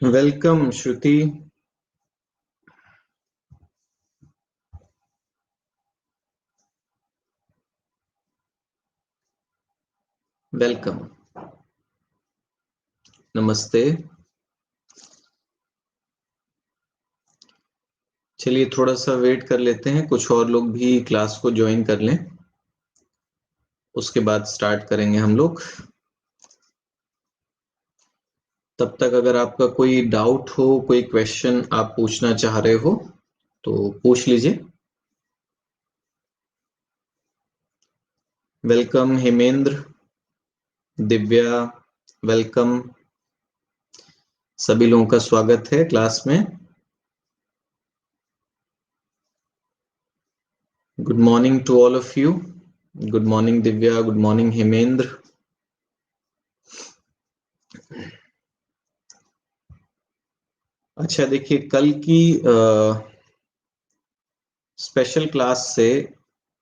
Welcome श्रुति। Welcome, नमस्ते। चलिए थोड़ा सा वेट कर लेते हैं, कुछ और लोग भी क्लास को ज्वाइन कर लें, उसके बाद स्टार्ट करेंगे हम लोग। तब तक अगर आपका कोई डाउट हो, कोई क्वेश्चन आप पूछना चाह रहे हो तो पूछ लीजिए। Welcome Hemendra, Divya, welcome. सभी लोगों का स्वागत है क्लास में। Good morning to all of you. Good morning Divya, good morning Hemendra. अच्छा देखिए, कल की स्पेशल क्लास से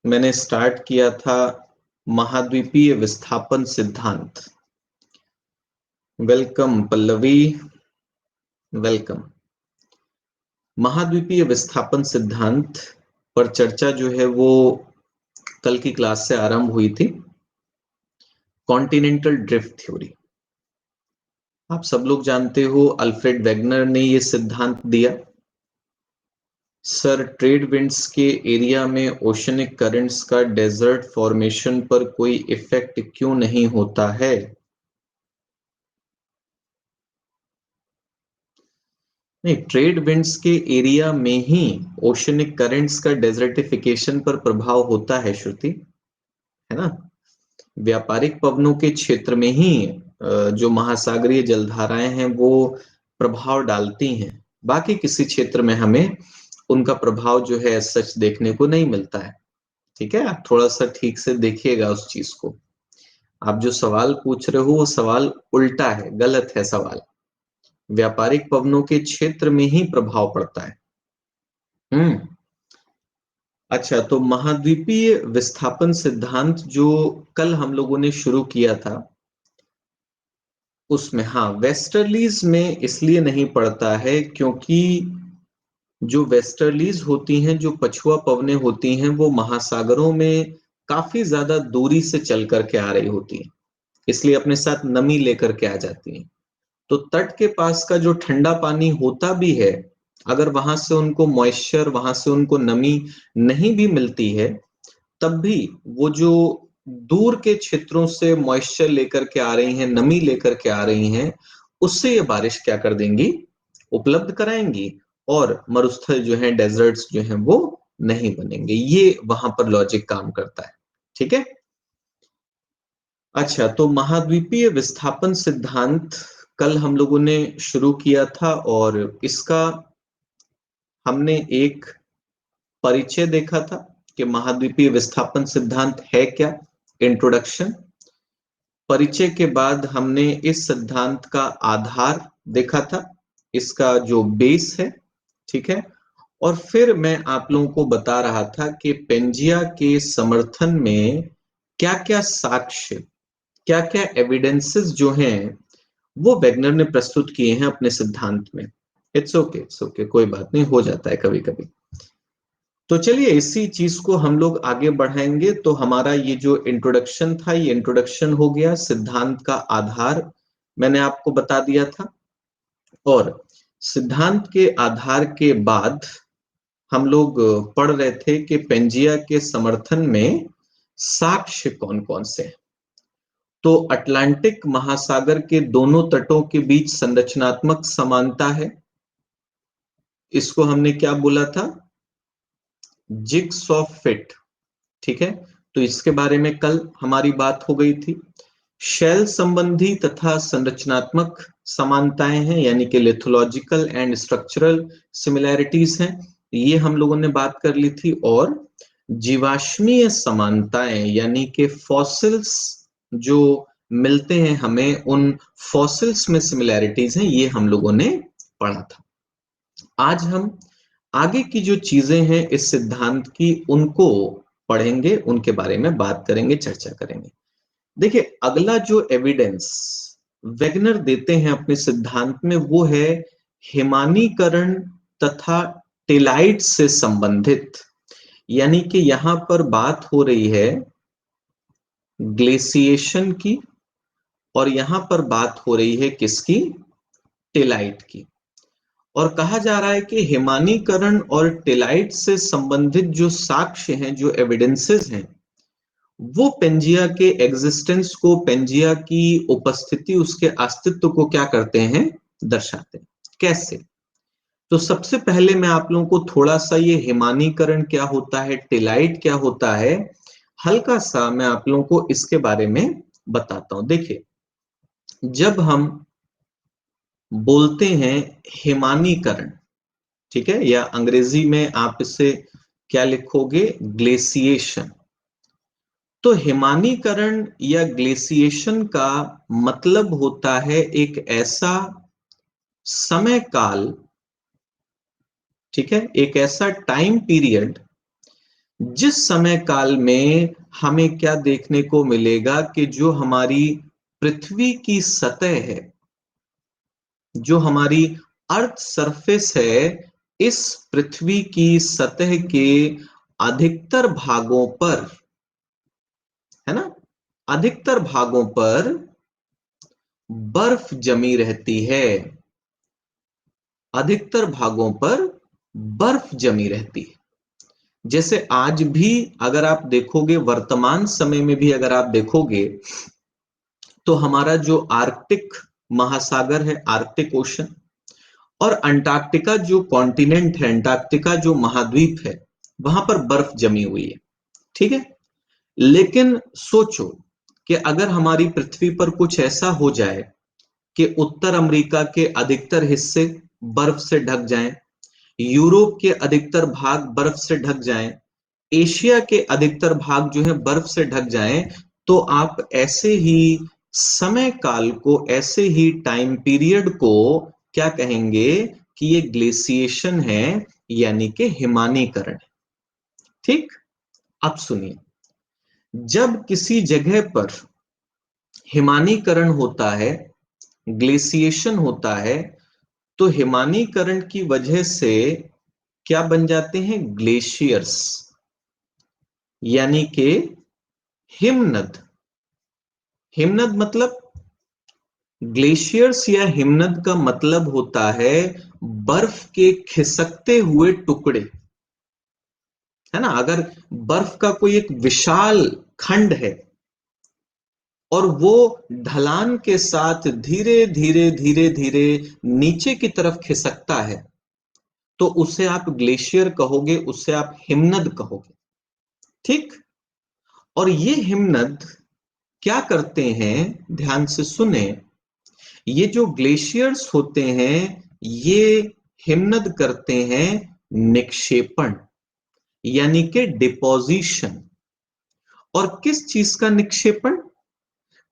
मैंने स्टार्ट किया था महाद्वीपीय विस्थापन सिद्धांत। Welcome Pallavi, welcome. महाद्वीपीय विस्थापन सिद्धांत पर चर्चा जो है वो कल की क्लास से आरंभ हुई थी। कॉन्टिनेंटल ड्रिफ्ट थ्योरी, आप सब लोग जानते हो अल्फ्रेड वेगनर ने ये सिद्धांत दिया। सर, ट्रेड विंड्स के एरिया में ओशनिक करंट्स का डेजर्ट फॉर्मेशन पर कोई इफेक्ट क्यों नहीं होता है? नहीं, ट्रेड विंड्स के एरिया में ही ओशनिक करंट्स का डेजर्टिफिकेशन पर प्रभाव होता है श्रुति, है ना। व्यापारिक पवनों के क्षेत्र में ही जो महासागरीय जलधाराएं हैं वो प्रभाव डालती हैं, बाकी किसी क्षेत्र में हमें उनका प्रभाव जो है सच देखने को नहीं मिलता है। ठीक है, आप थोड़ा सा ठीक से देखिएगा उस चीज को। आप जो सवाल पूछ रहे हो वो सवाल उल्टा है, गलत है सवाल। व्यापारिक पवनों के क्षेत्र में ही प्रभाव पड़ता है। अच्छा, तो महाद्वीपीय विस्थापन सिद्धांत जो कल हम लोगों ने शुरू किया था उसमें, हाँ, वेस्टर्लीज में इसलिए नहीं पड़ता है क्योंकि जो वेस्टर्लीज होती हैं, जो पछुआ पवनें होती हैं, वो महासागरों में काफी ज्यादा दूरी से चल करके आ रही होती हैं, इसलिए अपने साथ नमी लेकर के आ जाती हैं। तो तट के पास का जो ठंडा पानी होता भी है, अगर वहां से उनको मॉइस्चर, वहां से उनको नमी नहीं भी मिलती है, तब भी वो जो दूर के क्षेत्रों से मॉइस्चर लेकर के आ रही हैं, नमी लेकर के आ रही हैं, उससे ये बारिश क्या कर देंगी, उपलब्ध कराएंगी, और मरुस्थल जो है, डेजर्ट्स जो हैं वो नहीं बनेंगे। ये वहां पर लॉजिक काम करता है। ठीक है। अच्छा, तो महाद्वीपीय विस्थापन सिद्धांत कल हम लोगों ने शुरू किया था और इसका हमने एक परिचय देखा था कि महाद्वीपीय विस्थापन सिद्धांत है क्या, इंट्रोडक्शन। परिचय के बाद हमने इस सिद्धांत का आधार देखा था, इसका जो बेस है। ठीक है। और फिर मैं आप लोगों को बता रहा था कि पेंजिया के समर्थन में क्या क्या साक्ष्य, क्या क्या एविडेंसेस जो हैं वो वेगनर ने प्रस्तुत किए हैं अपने सिद्धांत में। इट्स ओके, इट्स ओके, कोई बात नहीं, हो जाता है कभी कभी। तो चलिए इसी चीज को हम लोग आगे बढ़ाएंगे। तो हमारा ये जो इंट्रोडक्शन था, ये इंट्रोडक्शन हो गया, सिद्धांत का आधार मैंने आपको बता दिया था। और सिद्धांत के आधार के बाद हम लोग पढ़ रहे थे कि पेंजिया के समर्थन में साक्ष्य कौन कौन से हैं। तो अटलांटिक महासागर के दोनों तटों के बीच संरचनात्मक समानता है, इसको हमने क्या बोला था, जिग्सॉ फिट। ठीक है, तो इसके बारे में कल हमारी बात हो गई थी। शैल संबंधी तथा संरचनात्मक समानताएं हैं, यानी कि लिथोलॉजिकल एंड स्ट्रक्चरल सिमिलैरिटीज हैं, ये हम लोगों ने बात कर ली थी। और जीवाश्मीय समानताएं, यानी कि फॉसिल्स जो मिलते हैं हमें, उन फॉसिल्स में सिमिलैरिटीज हैं, ये हम लोगों ने पढ़ा था। आज हम आगे की जो चीजें हैं इस सिद्धांत की, उनको पढ़ेंगे, उनके बारे में बात करेंगे, चर्चा करेंगे। देखिए, अगला जो एविडेंस वेगनर देते हैं अपने सिद्धांत में, वो है हिमानीकरण तथा टेलाइट से संबंधित। यानी कि यहां पर बात हो रही है ग्लेसिएशन की, और यहां पर बात हो रही है किसकी? टेलाइट की। और कहा जा रहा है कि हिमानीकरण और टेलाइट से संबंधित जो साक्ष्य हैं, जो एविडेंसेस हैं, वो पेंजिया के एग्जिस्टेंस को, पेंजिया की उपस्थिति, उसके अस्तित्व को क्या करते हैं? दर्शाते हैं। कैसे? तो सबसे पहले मैं आप लोगों को थोड़ा सा ये हिमानीकरण क्या होता है, टेलाइट क्या होता है, हल्का सा मैं आप लोगों को इसके बारे में बताता हूं। देखिए, जब हम बोलते हैं हिमानीकरण, ठीक है, या अंग्रेजी में आप इसे क्या लिखोगे? ग्लेसिएशन। तो हिमानीकरण या ग्लेसिएशन का मतलब होता है एक ऐसा समय काल, ठीक है, एक ऐसा टाइम पीरियड, जिस समय काल में हमें क्या देखने को मिलेगा कि जो हमारी पृथ्वी की सतह है, जो हमारी अर्थ सरफेस है, इस पृथ्वी की सतह के अधिकतर भागों पर, है ना, अधिकतर भागों पर बर्फ जमी रहती है। अधिकतर भागों पर बर्फ जमी रहती है। जैसे आज भी अगर आप देखोगे, वर्तमान समय में भी अगर आप देखोगे, तो हमारा जो आर्कटिक महासागर है, आर्कटिक ओशन, और अंटार्कटिका जो कॉन्टिनेंट है, अंटार्कटिका जो महाद्वीप है, वहां पर बर्फ जमी हुई है, ठीक है। लेकिन सोचो कि अगर हमारी पृथ्वी पर कुछ ऐसा हो जाए कि उत्तर अमेरिका के अधिकतर हिस्से बर्फ से ढक जाएं, यूरोप के अधिकतर भाग बर्फ से ढक जाएं, एशिया के अधिकतर भाग जो है बर्फ से ढक जाएं, तो आप ऐसे ही समय काल को, ऐसे ही टाइम पीरियड को क्या कहेंगे? कि ये ग्लेसिएशन है, यानी कि हिमानीकरण है। ठीक। अब सुनिए, जब किसी जगह पर हिमानीकरण होता है, ग्लेसिएशन होता है, तो हिमानीकरण की वजह से क्या बन जाते हैं? ग्लेशियर्स, यानी कि हिमनद। हिमनद मतलब, ग्लेशियर्स या हिमनद का मतलब होता है बर्फ के खिसकते हुए टुकड़े, है ना। अगर बर्फ का कोई एक विशाल खंड है और वो ढलान के साथ धीरे धीरे धीरे धीरे नीचे की तरफ खिसकता है, तो उसे आप ग्लेशियर कहोगे, उसे आप हिमनद कहोगे। ठीक। और ये हिमनद क्या करते हैं? ध्यान से सुने, ये जो ग्लेशियर्स होते हैं, ये हिमनद करते हैं निक्षेपण, यानी कि डिपोजिशन। और किस चीज का निक्षेपण?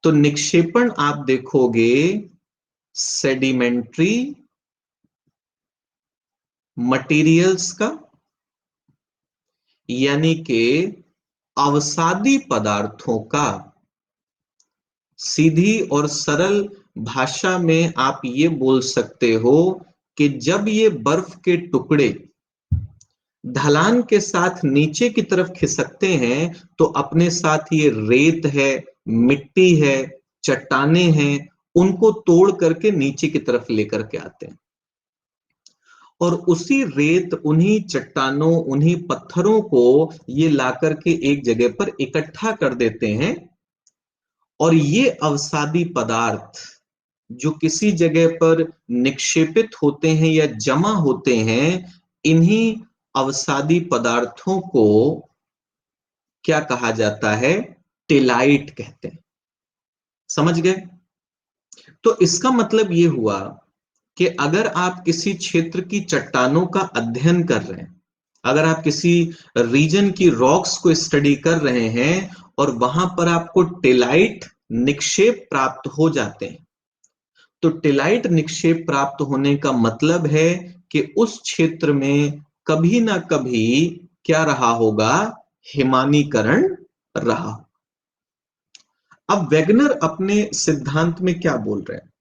तो निक्षेपण आप देखोगे सेडिमेंट्री मटेरियल्स का, यानी कि अवसादी पदार्थों का। सीधी और सरल भाषा में आप ये बोल सकते हो कि जब ये बर्फ के टुकड़े ढलान के साथ नीचे की तरफ खिसकते हैं, तो अपने साथ ये रेत है, मिट्टी है, चट्टाने हैं, उनको तोड़ करके नीचे की तरफ लेकर के आते हैं। और उसी रेत, उन्हीं चट्टानों, उन्हीं पत्थरों को ये लाकर के एक जगह पर इकट्ठा कर देते हैं। और ये अवसादी पदार्थ जो किसी जगह पर निक्षेपित होते हैं या जमा होते हैं, इन्हीं अवसादी पदार्थों को क्या कहा जाता है? टेलाइट कहते हैं। समझ गए? तो इसका मतलब यह हुआ कि अगर आप किसी क्षेत्र की चट्टानों का अध्ययन कर रहे हैं, अगर आप किसी रीजन की रॉक्स को स्टडी कर रहे हैं और वहां पर आपको टेलाइट निक्षेप प्राप्त हो जाते हैं, तो टेलाइट निक्षेप प्राप्त होने का मतलब है कि उस क्षेत्र में कभी ना कभी क्या रहा होगा? हिमानीकरण रहा। अब वेगनर अपने सिद्धांत में क्या बोल रहे हैं?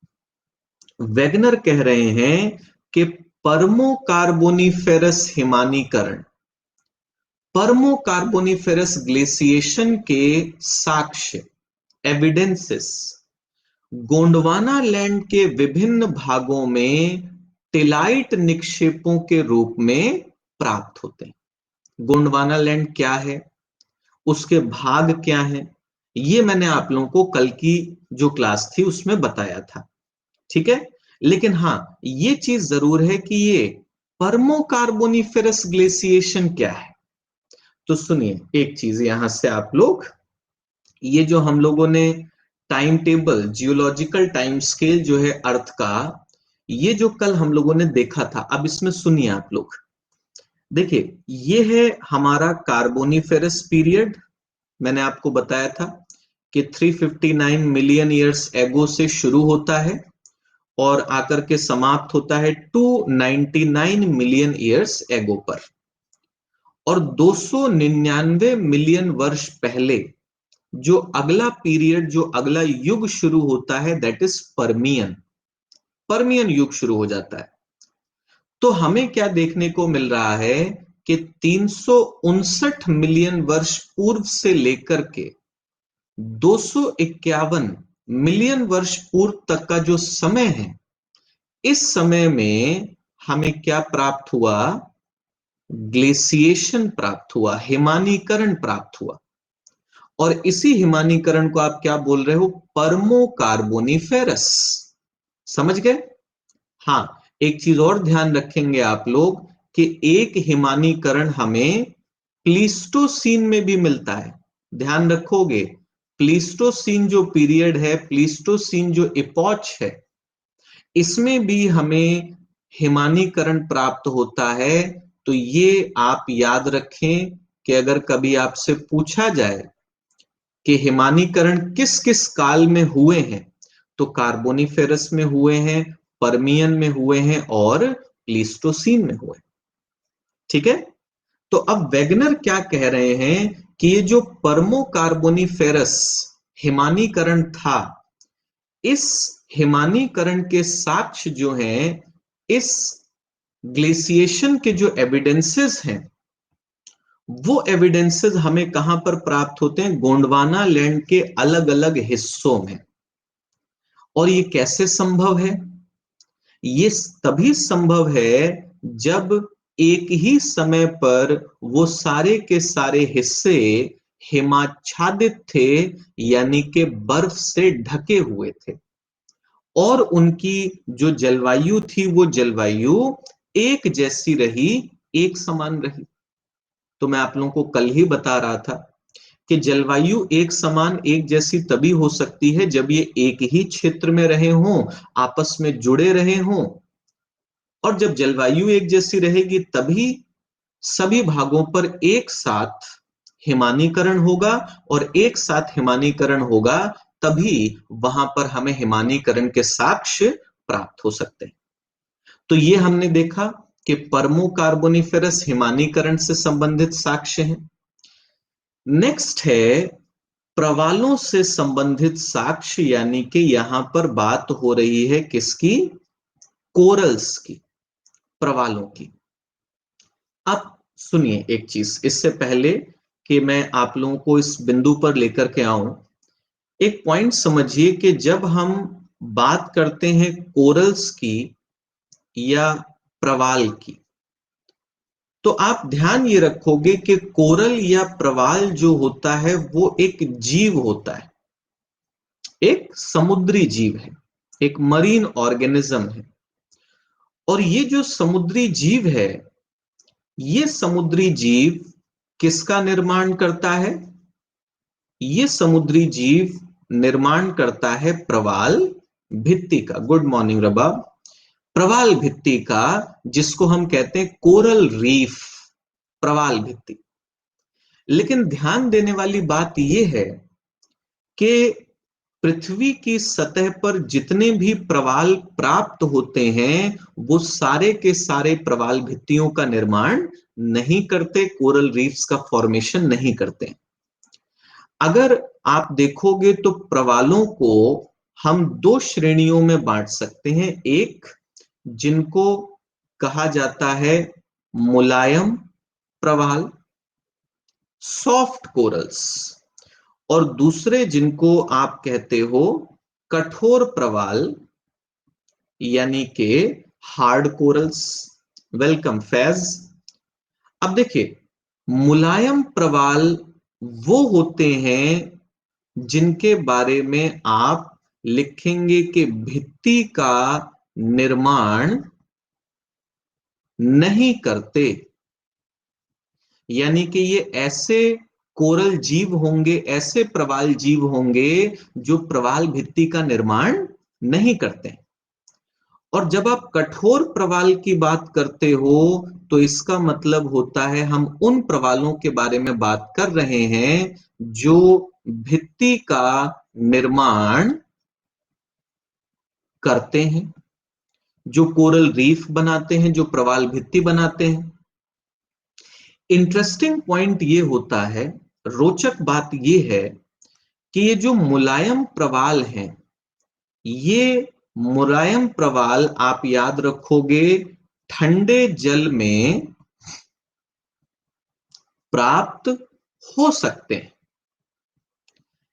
वेगनर कह रहे हैं कि परमो कार्बोनिफेरस हिमानीकरण, परमो कार्बोनिफेरस ग्लेशिएशन के साक्ष्य, एविडेंसेस, गोंडवाना लैंड के विभिन्न भागों में टिलाइट निक्षेपों के रूप में प्राप्त होते हैं। गोंडवाना लैंड क्या है, उसके भाग क्या हैं, ये मैंने आप लोगों को कल की जो क्लास थी उसमें बताया था, ठीक है। लेकिन हां, ये चीज जरूर है कि ये परमो कार्बोनिफेरस ग्लेशिएशन क्या है। तो सुनिए एक चीज यहां से आप लोग, ये जो हम लोगों ने time table, geological time scale जो है अर्थ का, ये जो कल हम लोगों ने देखा था, अब इसमें सुनिए आप लोग। देखिए ये है हमारा कार्बोनिफेरस पीरियड, मैंने आपको बताया था कि 359 मिलियन ईयर्स एगो से शुरू होता है और आकर के समाप्त होता है 299 मिलियन ईयर्स एगो पर। और 299 मिलियन वर्ष पहले जो अगला पीरियड, जो अगला युग शुरू होता है, दैट इज पर्मियन, पर्मियन युग शुरू हो जाता है। तो हमें क्या देखने को मिल रहा है कि 359 मिलियन वर्ष पूर्व से लेकर के 251 मिलियन वर्ष पूर्व तक का जो समय है, इस समय में हमें क्या प्राप्त हुआ? ग्लेशिएशन प्राप्त हुआ, हिमानीकरण प्राप्त हुआ। और इसी हिमानीकरण को आप क्या बोल रहे हो? परमो कार्बोनिफेरस। समझ गए? हाँ, एक चीज और ध्यान रखेंगे आप लोग कि एक हिमानीकरण हमें प्लीस्टोसीन में भी मिलता है। ध्यान रखोगे, प्लीस्टोसीन जो पीरियड है, प्लीस्टोसीन जो इपॉच है, इसमें भी हमें हिमानीकरण प्राप्त होता है। तो ये आप याद रखें कि अगर कभी आपसे पूछा जाए कि हिमानीकरण किस किस काल में हुए हैं, तो कार्बोनिफेरस में हुए हैं, पर्मियन में हुए हैं और प्लीस्टोसीन में हुए। ठीक है। तो अब वेगनर क्या कह रहे हैं कि ये जो परमो कार्बोनिफेरस हिमानीकरण था, इस हिमानीकरण के साक्ष्य जो हैं, इस ग्लेशिएशन के जो एविडेंसेस हैं, वो एविडेंसेस हमें कहां पर प्राप्त होते हैं? गोंडवाना लैंड के अलग अलग हिस्सों में। और ये कैसे संभव है? ये तभी संभव है जब एक ही समय पर वो सारे के सारे हिस्से हिमाच्छादित थे, यानी कि बर्फ से ढके हुए थे, और उनकी जो जलवायु थी वो जलवायु एक जैसी रही, एक समान रही। तो मैं आप लोगों को कल ही बता रहा था कि जलवायु एक समान, एक जैसी तभी हो सकती है जब ये एक ही क्षेत्र में रहे हों, आपस में जुड़े रहे हों। और जब जलवायु एक जैसी रहेगी तभी सभी भागों पर एक साथ हिमानीकरण होगा, और एक साथ हिमानीकरण होगा तभी वहां पर हमें हिमानीकरण के साक्ष्य प्राप्त हो सकते हैं। तो ये हमने देखा कि परमो कार्बोनिफेरस हिमानीकरण से संबंधित साक्ष्य हैं। नेक्स्ट है प्रवालों से संबंधित साक्ष्य, यानी कि यहां पर बात हो रही है किसकी? कोरल्स की, प्रवालों की। अब सुनिए एक चीज, इससे पहले कि मैं आप लोगों को इस बिंदु पर लेकर के आऊं, एक पॉइंट समझिए कि जब हम बात करते हैं कोरल्स की या प्रवाल की, तो आप ध्यान ये रखोगे कि कोरल या प्रवाल जो होता है वो एक जीव होता है, एक समुद्री जीव है, एक मरीन ऑर्गेनिज्म है। और ये जो समुद्री जीव है, ये समुद्री जीव किसका निर्माण करता है? ये समुद्री जीव निर्माण करता है प्रवाल भित्ति का। Good morning रबाब। प्रवाल भित्ति का, जिसको हम कहते हैं कोरल रीफ, प्रवाल भित्ति। लेकिन ध्यान देने वाली बात यह है कि पृथ्वी की सतह पर जितने भी प्रवाल प्राप्त होते हैं वो सारे के सारे प्रवाल भित्तियों का निर्माण नहीं करते, कोरल रीफ्स का फॉर्मेशन नहीं करते। अगर आप देखोगे तो प्रवालों को हम दो श्रेणियों में बांट सकते हैं। एक जिनको कहा जाता है मुलायम प्रवाल, सॉफ्ट कोरल्स, और दूसरे जिनको आप कहते हो कठोर प्रवाल यानी के हार्ड कोरल्स। वेलकम फैज। अब देखिए, मुलायम प्रवाल वो होते हैं जिनके बारे में आप लिखेंगे कि भित्ति का निर्माण नहीं करते, यानी कि ये ऐसे कोरल जीव होंगे, ऐसे प्रवाल जीव होंगे जो प्रवाल भित्ति का निर्माण नहीं करते। और जब आप कठोर प्रवाल की बात करते हो तो इसका मतलब होता है हम उन प्रवालों के बारे में बात कर रहे हैं जो भित्ति का निर्माण करते हैं, जो कोरल रीफ बनाते हैं, जो प्रवाल भित्ति बनाते हैं। इंटरेस्टिंग पॉइंट ये होता है, रोचक बात ये है कि ये जो मुलायम प्रवाल हैं, ये मुलायम प्रवाल आप याद रखोगे ठंडे जल में प्राप्त हो सकते हैं।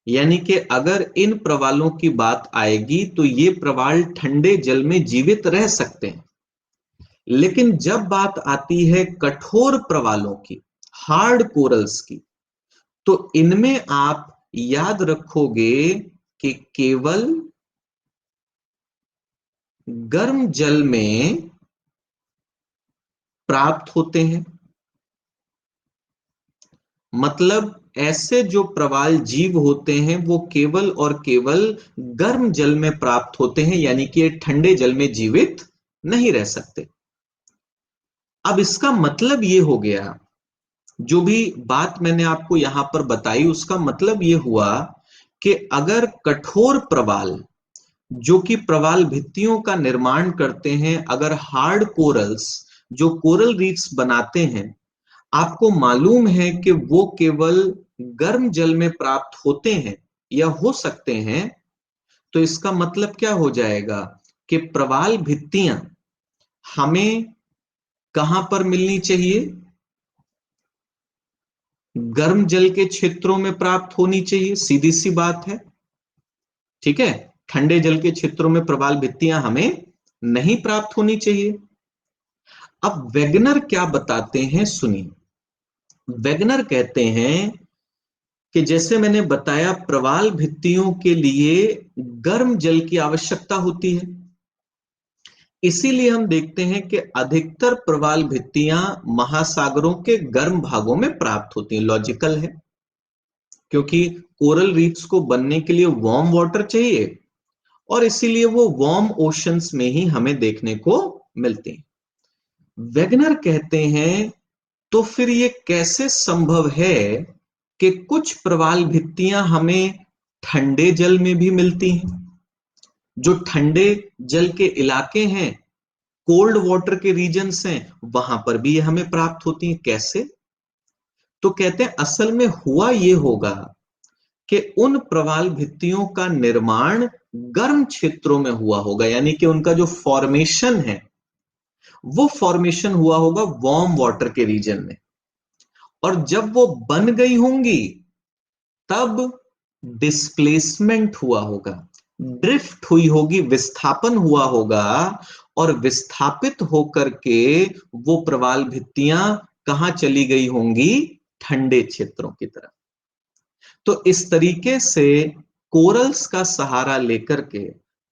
यानी कि अगर इन प्रवालों की बात आएगी तो ये प्रवाल ठंडे जल में जीवित रह सकते हैं। लेकिन जब बात आती है कठोर प्रवालों की, हार्ड कोरल्स की, तो इनमें आप याद रखोगे कि केवल गर्म जल में प्राप्त होते हैं। मतलब ऐसे जो प्रवाल जीव होते हैं वो केवल और केवल गर्म जल में प्राप्त होते हैं, यानी कि ये ठंडे जल में जीवित नहीं रह सकते। अब इसका मतलब ये हो गया, जो भी बात मैंने आपको यहां पर बताई उसका मतलब ये हुआ कि अगर कठोर प्रवाल जो कि प्रवाल भित्तियों का निर्माण करते हैं, अगर हार्ड कोरल्स जो कोरल रीफ्स बनाते हैं, आपको मालूम है कि वो केवल गर्म जल में प्राप्त होते हैं या हो सकते हैं, तो इसका मतलब क्या हो जाएगा कि प्रवाल भित्तियां हमें कहां पर मिलनी चाहिए? गर्म जल के क्षेत्रों में प्राप्त होनी चाहिए, सीधी सी बात है। ठीक है, ठंडे जल के क्षेत्रों में प्रवाल भित्तियां हमें नहीं प्राप्त होनी चाहिए। अब वेगनर क्या बताते हैं, सुनिए। वेगनर कहते हैं कि जैसे मैंने बताया प्रवाल भित्तियों के लिए गर्म जल की आवश्यकता होती है, इसीलिए हम देखते हैं कि अधिकतर प्रवाल भित्तियां महासागरों के गर्म भागों में प्राप्त होती हैं। लॉजिकल है, क्योंकि कोरल रीफ्स को बनने के लिए वार्म वाटर चाहिए और इसीलिए वो वार्म ओशंस में ही हमें देखने को मिलती हैं। वेगनर कहते हैं तो फिर ये कैसे संभव है कि कुछ प्रवाल भित्तियां हमें ठंडे जल में भी मिलती हैं? जो ठंडे जल के इलाके हैं, कोल्ड वाटर के रीजन्स हैं, वहां पर भी ये हमें प्राप्त होती हैं। कैसे? तो कहते हैं असल में हुआ ये होगा कि उन प्रवाल भित्तियों का निर्माण गर्म क्षेत्रों में हुआ होगा, यानी कि उनका जो फॉर्मेशन है वो फॉर्मेशन हुआ होगा वार्म वाटर के रीजन में, और जब वो बन गई होंगी तब डिस्प्लेसमेंट हुआ होगा, ड्रिफ्ट हुई होगी, विस्थापन हुआ होगा, और विस्थापित होकर के वो प्रवाल भित्तियां कहां चली गई होंगी? ठंडे क्षेत्रों की तरफ। तो इस तरीके से कोरल्स का सहारा लेकर के,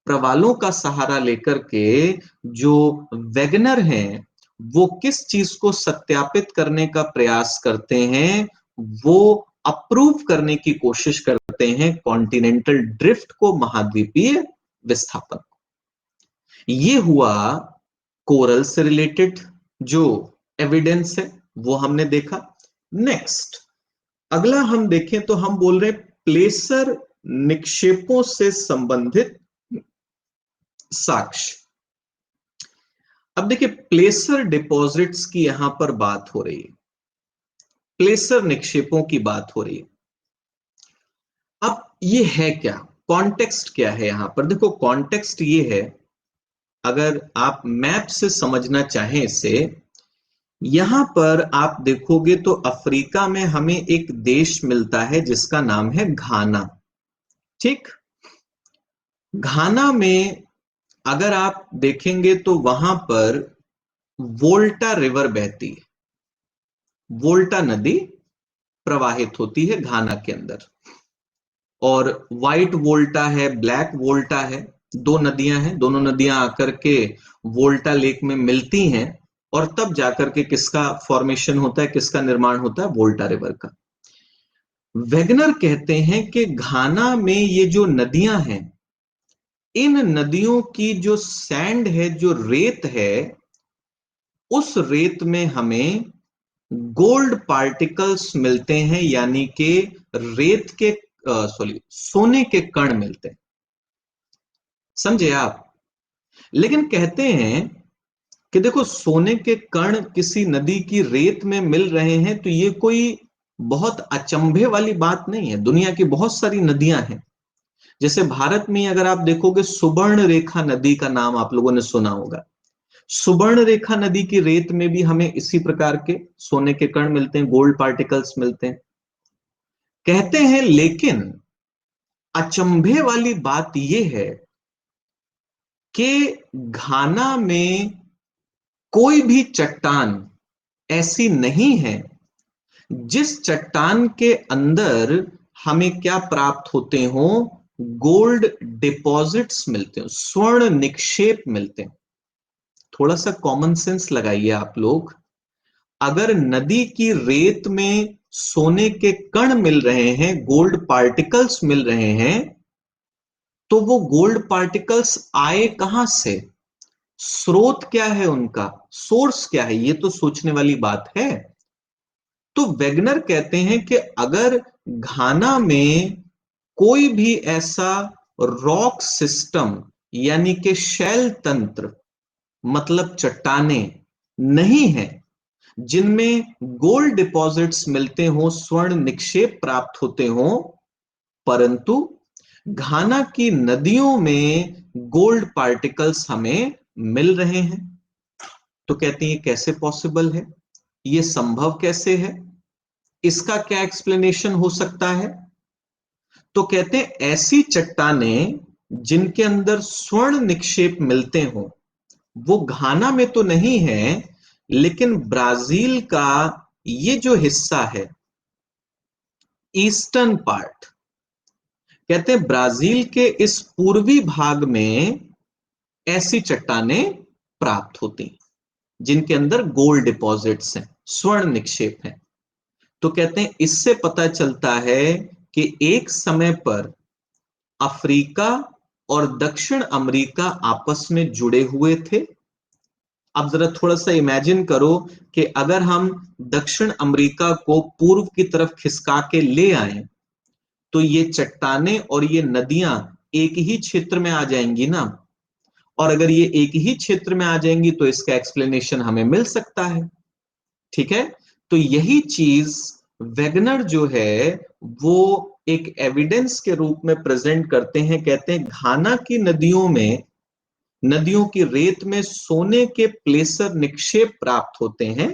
प्रवालों का सहारा लेकर के जो वेगनर हैं वो किस चीज को सत्यापित करने का प्रयास करते हैं? वो अप्रूव करने की कोशिश करते हैं कॉन्टिनेंटल ड्रिफ्ट को, महाद्वीपीय विस्थापन। ये हुआ कोरल से रिलेटेड जो एविडेंस है वो हमने देखा। नेक्स्ट, अगला हम देखें तो हम बोल रहे प्लेसर निक्षेपों से संबंधित साक्ष्य। अब देखिए, प्लेसर डिपॉजिट्स की यहां पर बात हो रही है, प्लेसर निक्षेपों की बात हो रही है। अब ये है क्या, कॉन्टेक्स्ट क्या है यहां पर? देखो, कॉन्टेक्स्ट ये है, अगर आप मैप से समझना चाहें इसे, यहां पर आप देखोगे तो अफ्रीका में हमें एक देश मिलता है जिसका नाम है घाना। ठीक, घाना में अगर आप देखेंगे तो वहां पर वोल्टा रिवर बहती है, वोल्टा नदी प्रवाहित होती है घाना के अंदर, और व्हाइट वोल्टा है, ब्लैक वोल्टा है, दो नदियां हैं, दोनों नदियां आकर के वोल्टा लेक में मिलती हैं, और तब जाकर के किसका फॉर्मेशन होता है, किसका निर्माण होता है, वोल्टा रिवर का। वेगनर कहते हैं कि घाना में ये जो नदियां हैं, इन नदियों की जो सैंड है, जो रेत है, उस रेत में हमें गोल्ड पार्टिकल्स मिलते हैं, यानी कि रेत के सॉरी सोने के कण मिलते हैं। समझे आप? लेकिन कहते हैं कि देखो, सोने के कण किसी नदी की रेत में मिल रहे हैं तो ये कोई बहुत अचंभे वाली बात नहीं है। दुनिया की बहुत सारी नदियां हैं, जैसे भारत में अगर आप देखोगे, सुवर्ण रेखा नदी का नाम आप लोगों ने सुना होगा। सुवर्ण रेखा नदी की रेत में भी हमें इसी प्रकार के सोने के कण मिलते हैं, गोल्ड पार्टिकल्स मिलते हैं, कहते हैं। लेकिन अचंभे वाली बात यह है कि घाना में कोई भी चट्टान ऐसी नहीं है जिस चट्टान के अंदर हमें क्या प्राप्त होते हो, गोल्ड डिपॉजिट्स मिलते हो, स्वर्ण निक्षेप मिलते हैं। थोड़ा सा कॉमन सेंस लगाइए आप लोग, अगर नदी की रेत में सोने के कण मिल रहे हैं, गोल्ड पार्टिकल्स मिल रहे हैं, तो वो गोल्ड पार्टिकल्स आए कहां से, स्रोत क्या है उनका, सोर्स क्या है, ये तो सोचने वाली बात है। तो वेगनर कहते हैं कि अगर घाना में कोई भी ऐसा रॉक सिस्टम, यानी कि शैल तंत्र, मतलब चट्टाने नहीं है जिनमें गोल्ड डिपॉजिट्स मिलते हो, स्वर्ण निक्षेप प्राप्त होते हो, परंतु घाना की नदियों में गोल्ड पार्टिकल्स हमें मिल रहे हैं, तो कहते हैं ये कैसे पॉसिबल है, ये संभव कैसे है, इसका क्या एक्सप्लेनेशन हो सकता है? तो कहते हैं ऐसी चट्टानें जिनके अंदर स्वर्ण निक्षेप मिलते हो, वो घाना में तो नहीं है, लेकिन ब्राजील का ये जो हिस्सा है, ईस्टर्न पार्ट, कहते हैं ब्राजील के इस पूर्वी भाग में ऐसी चट्टानें प्राप्त होती जिनके अंदर गोल्ड डिपॉजिट्स हैं, स्वर्ण निक्षेप हैं। तो कहते हैं इससे पता चलता है कि एक समय पर अफ्रीका और दक्षिण अमेरिका आपस में जुड़े हुए थे। अब जरा थोड़ा सा इमेजिन करो कि अगर हम दक्षिण अमेरिका को पूर्व की तरफ खिसका के ले आए, तो ये चट्टानें और ये नदियां एक ही क्षेत्र में आ जाएंगी ना, और अगर ये एक ही क्षेत्र में आ जाएंगी तो इसका एक्सप्लेनेशन हमें मिल सकता है। ठीक है, तो यही चीज वेगनर जो है वो एक एविडेंस के रूप में प्रेजेंट करते हैं। कहते हैं घाना की नदियों में, नदियों की रेत में सोने के प्लेसर निक्षेप प्राप्त होते हैं,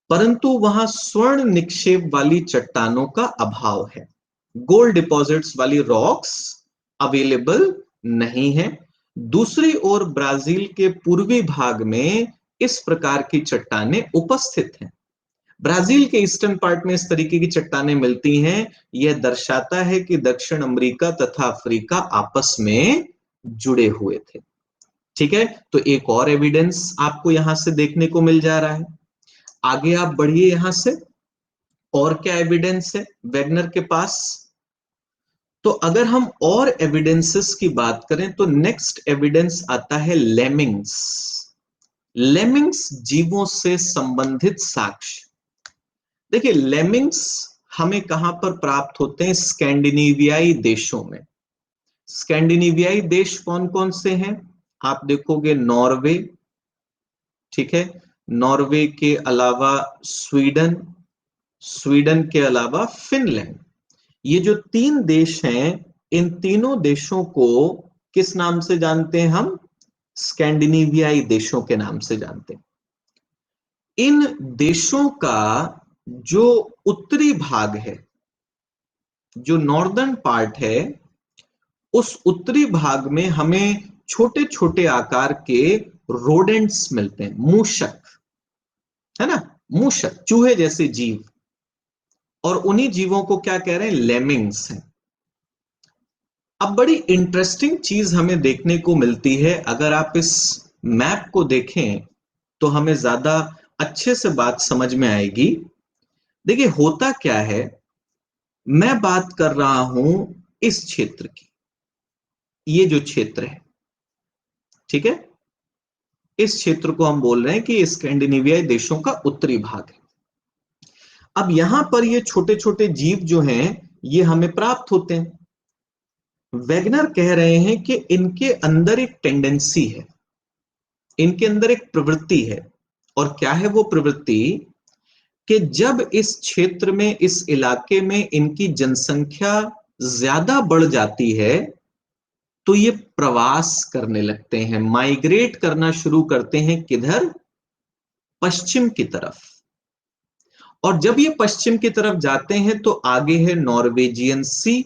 परंतु वहां स्वर्ण निक्षेप वाली चट्टानों का अभाव है, गोल्ड डिपॉजिट्स वाली रॉक्स अवेलेबल नहीं है। दूसरी ओर ब्राजील के पूर्वी भाग में इस प्रकार की चट्टानें उपस्थित हैं। ब्राजील के ईस्टर्न पार्ट में इस तरीके की चट्टानें मिलती हैं। यह दर्शाता है कि दक्षिण अमेरिका तथा अफ्रीका आपस में जुड़े हुए थे। ठीक है, तो एक और एविडेंस आपको यहां से देखने को मिल जा रहा है। आगे आप बढ़िए यहां से, और क्या एविडेंस है वेगनर के पास? तो अगर हम और एविडेंसेस की बात करें तो नेक्स्ट एविडेंस आता है लेमिंग्स। लेमिंग्स जीवों से संबंधित साक्ष्य। देखिए, लेमिंग्स हमें कहां पर प्राप्त होते हैं? स्कैंडिनेवियाई देशों में। स्कैंडिनेवियाई देश कौन कौन से हैं? आप देखोगे नॉर्वे, ठीक है, नॉर्वे के अलावा स्वीडन, स्वीडन के अलावा फिनलैंड। ये जो 3 देश हैं, इन तीनों देशों को किस नाम से जानते हैं हम? स्कैंडिनेवियाई देशों के नाम से जानते हैं। इन देशों का जो उत्तरी भाग है, जो नॉर्दर्न पार्ट है, उस उत्तरी भाग में हमें छोटे छोटे आकार के रोडेंट्स मिलते हैं, मूषक, है ना, मूषक, चूहे जैसे जीव। और उन्हीं जीवों को क्या कह रहे हैं? लेमिंग्स हैं। अब बड़ी इंटरेस्टिंग चीज हमें देखने को मिलती है, अगर आप इस मैप को देखें तो हमें ज्यादा अच्छे से बात समझ में आएगी। देखिए होता क्या है, मैं बात कर रहा हूं इस क्षेत्र की, ये जो क्षेत्र है, ठीक है, इस क्षेत्र को हम बोल रहे हैं कि स्कैंडिनेवियाई देशों का उत्तरी भाग है। अब यहां पर ये छोटे छोटे जीव जो हैं, ये हमें प्राप्त होते हैं। वेगनर कह रहे हैं कि इनके अंदर एक टेंडेंसी है, इनके अंदर एक प्रवृत्ति है। और क्या है वो प्रवृत्ति? कि जब इस क्षेत्र में, इस इलाके में इनकी जनसंख्या ज्यादा बढ़ जाती है, तो ये प्रवास करने लगते हैं, माइग्रेट करना शुरू करते हैं। किधर? पश्चिम की तरफ। और जब ये पश्चिम की तरफ जाते हैं तो आगे है नॉर्वेजियन सी,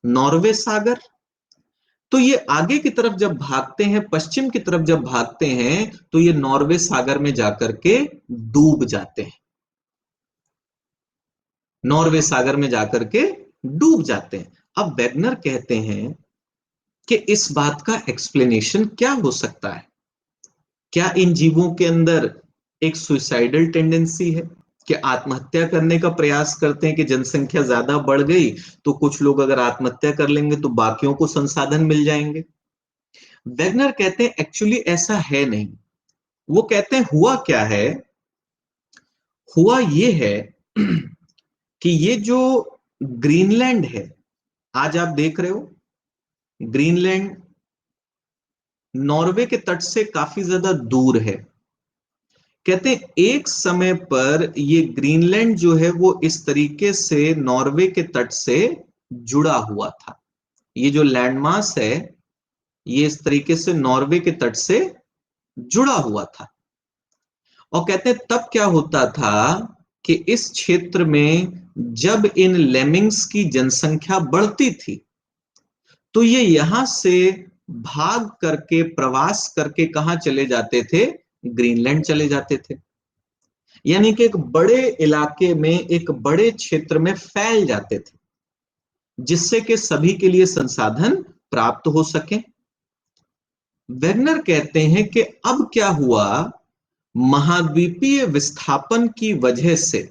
नॉर्वे सागर। तो ये आगे की तरफ जब भागते हैं, पश्चिम की तरफ जब भागते हैं, तो ये नॉर्वे सागर में जाकर के डूब जाते हैं, नॉर्वे सागर में जाकर के डूब जाते हैं। अब वेगनर कहते हैं कि इस बात का एक्सप्लेनेशन क्या हो सकता है? क्या इन जीवों के अंदर एक सुइसाइडल टेंडेंसी है, कि आत्महत्या करने का प्रयास करते हैं, कि जनसंख्या ज्यादा बढ़ गई तो कुछ लोग अगर आत्महत्या कर लेंगे तो बाकियों को संसाधन मिल जाएंगे? वेगनर कहते हैं एक्चुअली ऐसा है नहीं। वो कहते हैं हुआ क्या है, हुआ ये है कि ये जो ग्रीनलैंड है, आज आप देख रहे हो ग्रीनलैंड नॉर्वे के तट से काफी ज्यादा दूर है। कहते हैं एक समय पर ये ग्रीनलैंड जो है वो इस तरीके से नॉर्वे के तट से जुड़ा हुआ था। ये जो लैंडमास है, ये इस तरीके से नॉर्वे के तट से जुड़ा हुआ था। और कहते हैं तब क्या होता था कि इस क्षेत्र में जब इन लेमिंग्स की जनसंख्या बढ़ती थी, तो ये यहां से भाग करके, प्रवास करके कहां चले जाते थे? ग्रीनलैंड चले जाते थे। यानी कि एक बड़े इलाके में, एक बड़े क्षेत्र में फैल जाते थे, जिससे कि सभी के लिए संसाधन प्राप्त हो सके। वेगनर कहते हैं कि अब क्या हुआ, महाद्वीपीय विस्थापन की वजह से,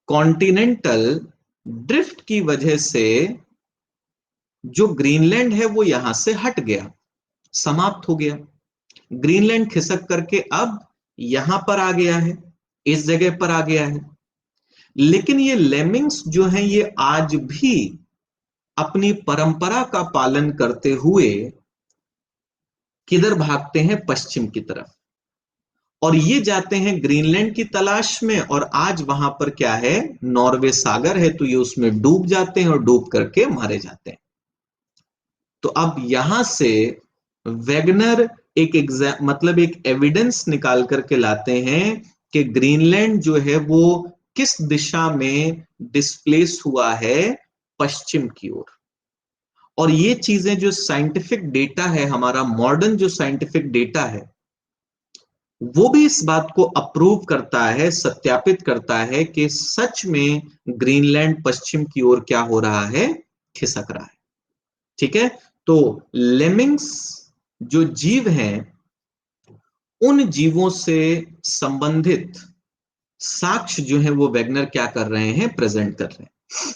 कॉन्टिनेंटल ड्रिफ्ट की वजह से जो ग्रीनलैंड है वो यहां से हट गया, समाप्त हो गया। ग्रीनलैंड खिसक करके अब यहां पर आ गया है, इस जगह पर आ गया है। लेकिन ये लेमिंग्स जो हैं, ये आज भी अपनी परंपरा का पालन करते हुए किधर भागते हैं? पश्चिम की तरफ। और ये जाते हैं ग्रीनलैंड की तलाश में, और आज वहां पर क्या है? नॉर्वे सागर है, तो ये उसमें डूब जाते हैं और डूब करके मारे जाते हैं। तो अब यहां से वेगनर एक मतलब एक एविडेंस निकाल करके लाते हैं कि ग्रीनलैंड जो है वो किस दिशा में डिस्प्लेस हुआ है? पश्चिम की ओर। और ये चीजें जो साइंटिफिक डेटा है, हमारा मॉडर्न जो साइंटिफिक डेटा है, वो भी इस बात को अप्रूव करता है, सत्यापित करता है कि सच में ग्रीनलैंड पश्चिम की ओर क्या हो रहा है? खिसक रहा है। ठीक है, तो लेमिंग्स जो जीव हैं, उन जीवों से संबंधित साक्ष्य जो है वो वेगनर क्या कर रहे हैं? प्रेजेंट कर रहे हैं।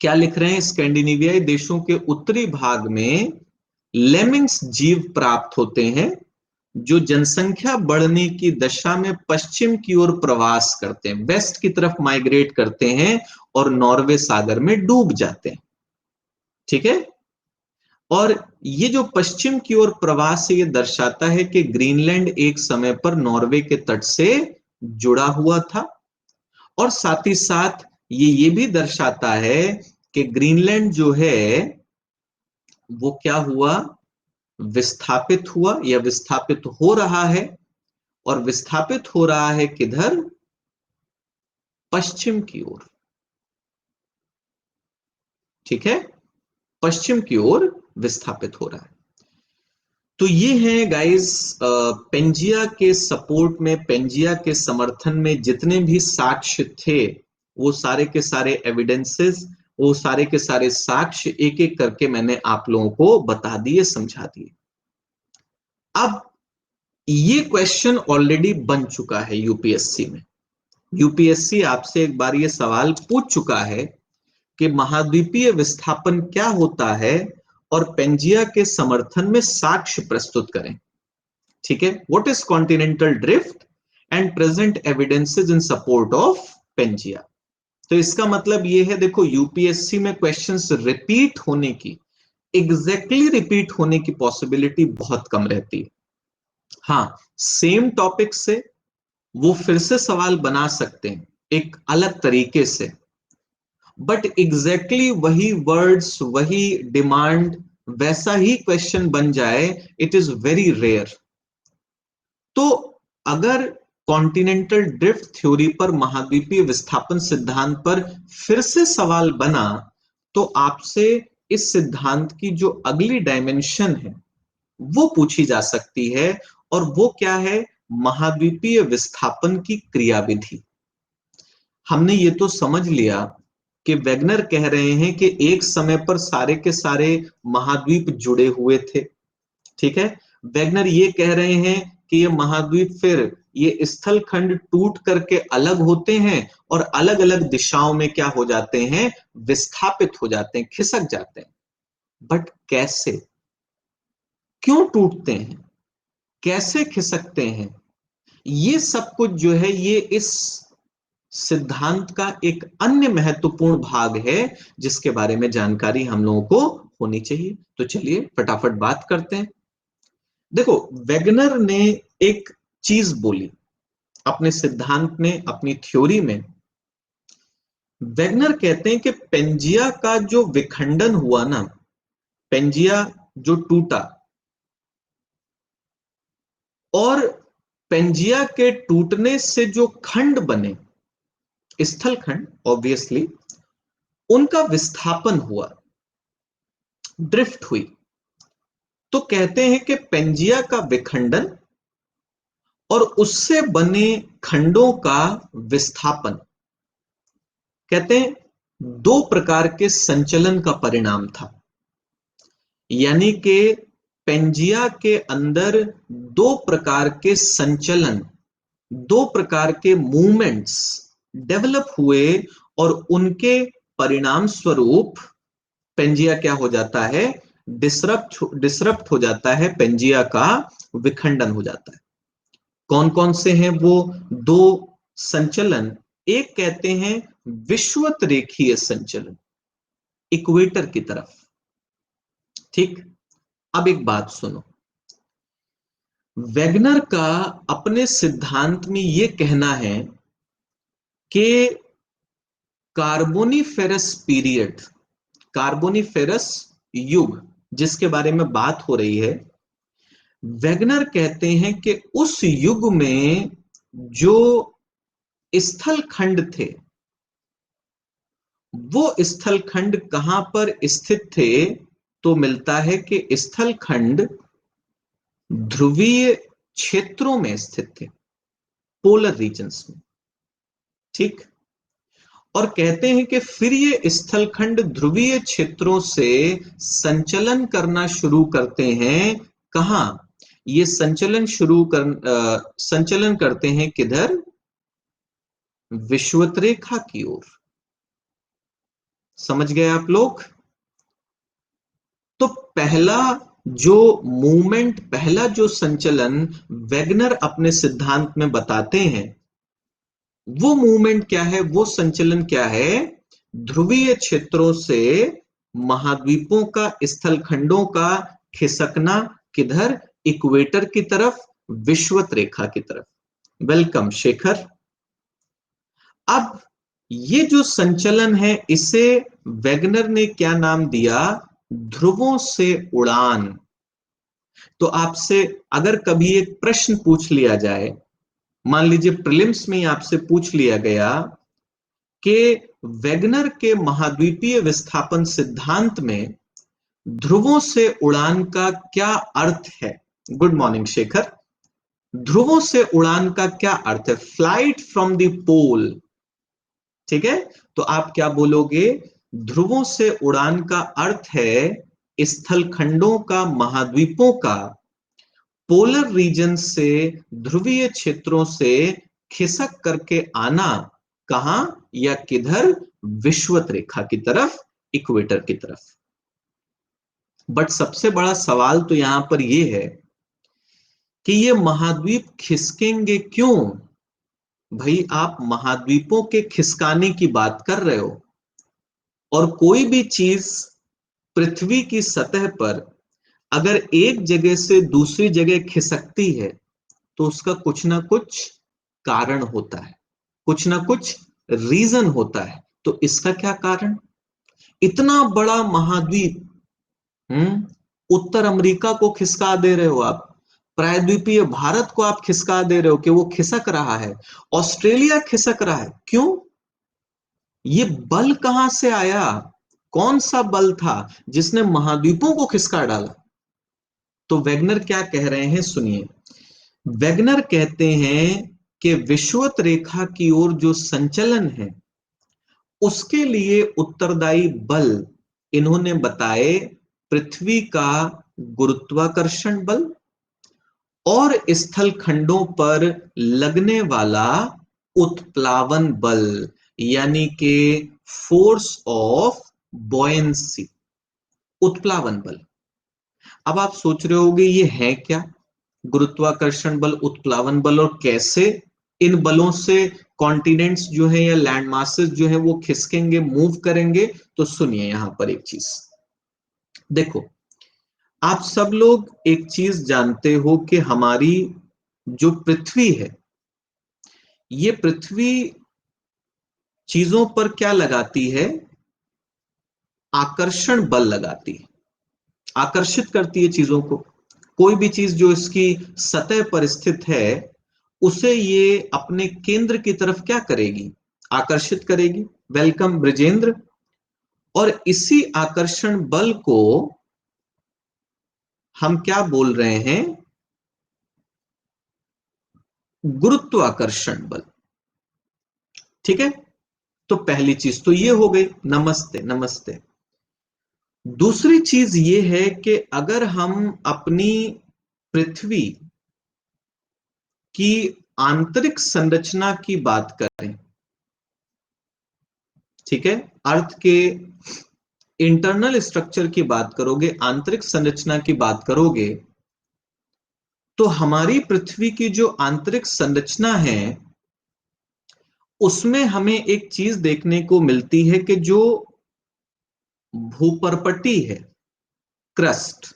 क्या लिख रहे हैं? स्कैंडिनेवियाई देशों के उत्तरी भाग में लेमिंग्स जीव प्राप्त होते हैं, जो जनसंख्या बढ़ने की दशा में पश्चिम की ओर प्रवास करते हैं, वेस्ट की तरफ माइग्रेट करते हैं और नॉर्वे सागर में डूब जाते हैं। ठीक है। और ये जो पश्चिम की ओर प्रवास है, ये दर्शाता है कि ग्रीनलैंड एक समय पर नॉर्वे के तट से जुड़ा हुआ था। और साथ ही साथ ये भी दर्शाता है कि ग्रीनलैंड जो है वो क्या हुआ, विस्थापित हुआ या विस्थापित हो रहा है। और विस्थापित हो रहा है किधर, पश्चिम की ओर। ठीक है, पश्चिम की ओर विस्थापित हो रहा है। तो ये है गाइस, पेंजिया के सपोर्ट में, पेंजिया के समर्थन में जितने भी साक्ष्य थे, वो सारे के सारे एविडेंसेस, वो सारे के सारे साक्ष्य एक एक करके मैंने आप लोगों को बता दिए, समझा दिए। अब ये क्वेश्चन ऑलरेडी बन चुका है यूपीएससी में। यूपीएससी आपसे एक बार ये सवाल पूछ चुका है कि महाद्वीपीय विस्थापन क्या होता है और पेंजिया के समर्थन में साक्ष्य प्रस्तुत करें। ठीक है, what is continental drift and present evidences in support of Pangaea. तो इसका मतलब ये है, देखो यूपीएससी में क्वेश्चंस रिपीट होने की, एग्जैक्टली रिपीट होने की पॉसिबिलिटी बहुत कम रहती है। हाँ, सेम टॉपिक से वो फिर से सवाल बना सकते हैं एक अलग तरीके से, बट एग्जैक्टली वही वर्ड्स, वही डिमांड, वैसा ही क्वेश्चन बन जाए, इट इज वेरी रेयर। तो अगर कॉन्टिनेंटल ड्रिफ्ट थ्योरी पर, महाद्वीपीय विस्थापन सिद्धांत पर फिर से सवाल बना, तो आपसे इस सिद्धांत की जो अगली डायमेंशन है वो पूछी जा सकती है। और वो क्या है, महाद्वीपीय विस्थापन की क्रियाविधि। हमने ये तो समझ लिया कि वेगनर कह रहे हैं कि एक समय पर सारे के सारे महाद्वीप जुड़े हुए थे। ठीक है, वेगनर ये कह रहे हैं कि ये महाद्वीप फिर ये स्थल खंड टूट करके अलग होते हैं और अलग अलग दिशाओं में क्या हो जाते हैं, विस्थापित हो जाते हैं, खिसक जाते हैं। बट कैसे, क्यों टूटते हैं, कैसे खिसकते हैं, ये सब कुछ जो है ये इस सिद्धांत का एक अन्य महत्वपूर्ण भाग है, जिसके बारे में जानकारी हम लोगों को होनी चाहिए। तो चलिए फटाफट बात करते हैं। देखो, वेगनर ने एक चीज बोली अपने सिद्धांत में, अपनी थ्योरी में। वेगनर कहते हैं कि पेंजिया का जो विखंडन हुआ ना, पेंजिया जो टूटा, और पेंजिया के टूटने से जो खंड बने, स्थल खंड ऑब्वियसली, उनका विस्थापन हुआ, ड्रिफ्ट हुई। तो कहते हैं कि पेंजिया का विखंडन और उससे बने खंडों का विस्थापन, कहते हैं दो प्रकार के संचलन का परिणाम था। यानी कि पेंजिया के अंदर दो प्रकार के संचलन, दो प्रकार के मूवमेंट्स डेवलप हुए, और उनके परिणाम स्वरूप पेंजिया क्या हो जाता है, डिसरप्ट हो जाता है, पेंजिया का विखंडन हो जाता है। कौन कौन से हैं वो दो संचलन, एक कहते हैं विषुवत रेखीय संचलन, इक्वेटर की तरफ। ठीक, अब एक बात सुनो, वेगनर का अपने सिद्धांत में यह कहना है कि कार्बोनिफेरस पीरियड, कार्बोनिफेरस युग जिसके बारे में बात हो रही है, वेगनर कहते हैं कि उस युग में जो स्थल खंड थे, वो स्थल खंड कहां पर स्थित थे, तो मिलता है कि स्थल खंड ध्रुवीय क्षेत्रों में स्थित थे, पोलर रीजन्स में। ठीक, और कहते हैं कि फिर ये स्थल खंड ध्रुवीय क्षेत्रों से संचलन करना शुरू करते हैं। कहां, ये संचलन करते हैं किधर, विषुवत रेखा की ओर। समझ गए आप लोग। तो पहला जो मूवमेंट, पहला जो संचलन वेगनर अपने सिद्धांत में बताते हैं, वो मूवमेंट क्या है, वो संचलन क्या है? ध्रुवीय क्षेत्रों से महाद्वीपों का, स्थलखंडों का खिसकना, किधर? इक्वेटर की तरफ, विषुवत रेखा की तरफ। वेलकम शेखर। अब ये जो संचलन है, इसे वेगनर ने क्या नाम दिया? ध्रुवों से उड़ान। तो आपसे अगर कभी एक प्रश्न पूछ लिया जाए, मान लीजिए प्रीलिम्स में आपसे पूछ लिया गया कि वेगनर के महाद्वीपीय विस्थापन सिद्धांत में ध्रुवों से उड़ान का क्या अर्थ है? Good morning Shekhar. ध्रुवों से उड़ान का क्या अर्थ है? फ्लाइट फ्रॉम द पोल। ठीक है, तो आप क्या बोलोगे? ध्रुवों से उड़ान का अर्थ है स्थलखंडों का, महाद्वीपों का पोलर रीजन से, ध्रुवीय क्षेत्रों से खिसक करके आना। कहां या किधर? विषुवत रेखा की तरफ, इक्वेटर की तरफ। बट सबसे बड़ा सवाल तो यहां पर यह है कि ये महाद्वीप खिसकेंगे क्यों? भाई, आप महाद्वीपों के खिसकाने की बात कर रहे हो, और कोई भी चीज पृथ्वी की सतह पर अगर एक जगह से दूसरी जगह खिसकती है तो उसका कुछ ना कुछ कारण होता है, कुछ ना कुछ रीजन होता है। तो इसका क्या कारण? इतना बड़ा महाद्वीप, उत्तर अमेरिका को खिसका दे रहे हो आप, प्रायद्वीपीय भारत को आप खिसका दे रहे हो कि वो खिसक रहा है, ऑस्ट्रेलिया खिसक रहा है। क्यों? ये बल कहां से आया? कौन सा बल था जिसने महाद्वीपों को खिसका डाला? तो वेगनर क्या कह रहे हैं, सुनिए। वेगनर कहते हैं कि विषुवत रेखा की ओर जो संचलन है, उसके लिए उत्तरदायी बल इन्होंने बताए पृथ्वी का गुरुत्वाकर्षण बल और स्थल खंडों पर लगने वाला उत्प्लावन बल, यानी कि फोर्स ऑफ बॉयंसी, उत्प्लावन बल। अब आप सोच रहे होंगे ये है क्या? गुरुत्वाकर्षण बल, उत्प्लावन बल, और कैसे इन बलों से कॉन्टिनेंट्स जो है या लैंड मासेस जो है वो खिसकेंगे, मूव करेंगे? तो सुनिए यहां पर एक चीज देखो। आप सब लोग एक चीज जानते हो कि हमारी जो पृथ्वी है, ये पृथ्वी चीजों पर क्या लगाती है? आकर्षण बल लगाती है, आकर्षित करती है चीजों को। कोई भी चीज जो इसकी सतह पर स्थित है, उसे ये अपने केंद्र की तरफ क्या करेगी? आकर्षित करेगी। वेलकम ब्रजेंद्र। और इसी आकर्षण बल को हम क्या बोल रहे हैं? गुरुत्वाकर्षण बल। ठीक है, तो पहली चीज तो ये हो गई। नमस्ते नमस्ते। दूसरी चीज ये है कि अगर हम अपनी पृथ्वी की आंतरिक संरचना की बात करें, ठीक है, अर्थ के इंटरनल स्ट्रक्चर की बात करोगे, आंतरिक संरचना की बात करोगे, तो हमारी पृथ्वी की जो आंतरिक संरचना है, उसमें हमें एक चीज देखने को मिलती है कि जो भूपर्पटी है, क्रस्ट,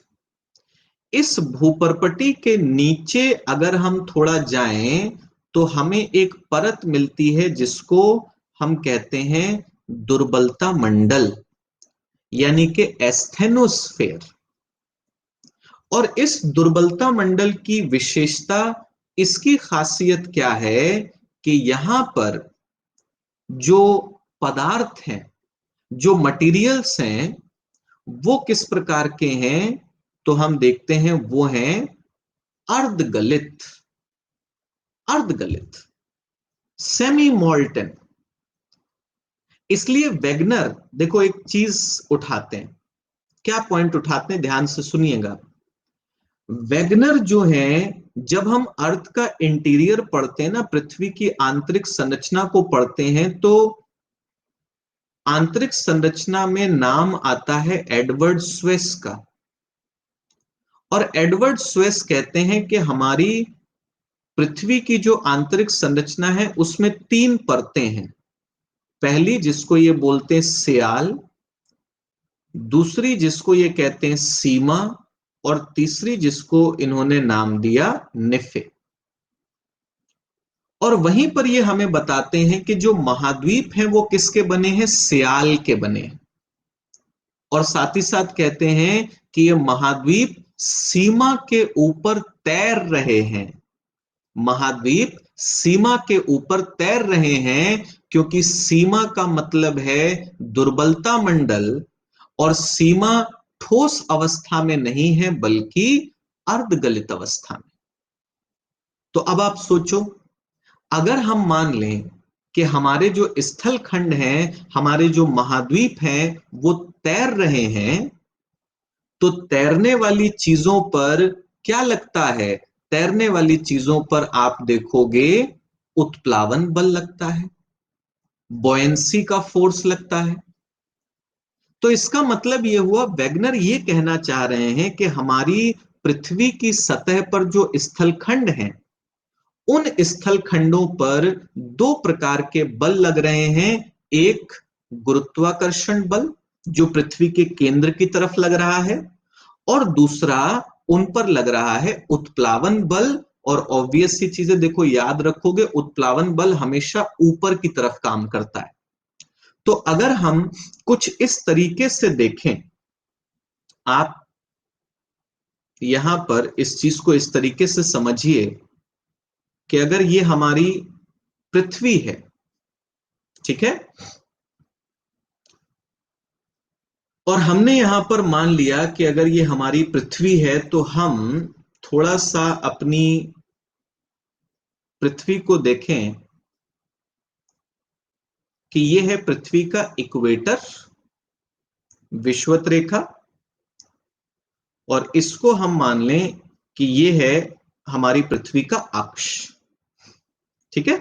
इस भूपर्पटी के नीचे अगर हम थोड़ा जाएं तो हमें एक परत मिलती है जिसको हम कहते हैं दुर्बलता मंडल, यानी कि एस्थेनोस्फेयर। और इस दुर्बलता मंडल की विशेषता, इसकी खासियत क्या है कि यहां पर जो पदार्थ हैं, जो मटेरियल्स हैं, वो किस प्रकार के हैं? तो हम देखते हैं वो हैं अर्धगलित, अर्धगलित, सेमी मॉल्टन। इसलिए वेगनर देखो एक चीज उठाते हैं। क्या पॉइंट उठाते हैं, ध्यान से सुनिएगा। वेगनर जो है, जब हम अर्थ का इंटीरियर पढ़ते हैं ना, पृथ्वी की आंतरिक संरचना को पढ़ते हैं, तो आंतरिक संरचना में नाम आता है एडवर्ड स्वेस का। और एडवर्ड स्वेस कहते हैं कि हमारी पृथ्वी की जो आंतरिक संरचना है उसमें 3 परतें हैं। पहली जिसको ये बोलते हैं सियाल, दूसरी जिसको ये कहते हैं सीमा, और तीसरी जिसको इन्होंने नाम दिया निफे। और वहीं पर ये हमें बताते हैं कि जो महाद्वीप हैं वो किसके बने हैं? सियाल के बने हैं। और साथ ही साथ कहते हैं कि ये महाद्वीप सीमा के ऊपर तैर रहे हैं। महाद्वीप सीमा के ऊपर तैर रहे हैं, क्योंकि सीमा का मतलब है दुर्बलता मंडल, और सीमा ठोस अवस्था में नहीं है बल्कि अर्धगलित अवस्था में। तो अब आप सोचो, अगर हम मान लें कि हमारे जो स्थल खंड हैं, हमारे जो महाद्वीप हैं, वो तैर रहे हैं, तो तैरने वाली चीजों पर क्या लगता है? तैरने वाली चीजों पर आप देखोगे उत्प्लावन बल लगता है, बॉयंसी का फोर्स लगता है। तो इसका मतलब यह हुआ, वेगनर ये कहना चाह रहे हैं कि हमारी पृथ्वी की सतह पर जो स्थलखंड हैं, उन स्थल खंडों पर 2 प्रकार के बल लग रहे हैं। एक गुरुत्वाकर्षण बल जो पृथ्वी के केंद्र की तरफ लग रहा है, और दूसरा उन पर लग रहा है उत्प्लावन बल। और ऑब्वियस सी चीजें देखो, याद रखोगे, उत्प्लावन बल हमेशा ऊपर की तरफ काम करता है। तो अगर हम कुछ इस तरीके से देखें, आप यहां पर इस चीज को इस तरीके से समझिए कि अगर ये हमारी पृथ्वी है, ठीक है, और हमने यहां पर मान लिया कि अगर ये हमारी पृथ्वी है, तो हम थोड़ा सा अपनी पृथ्वी को देखें कि ये है पृथ्वी का इक्वेटर, विषुवत रेखा, और इसको हम मान लें कि ये है हमारी पृथ्वी का अक्ष, ठीक है।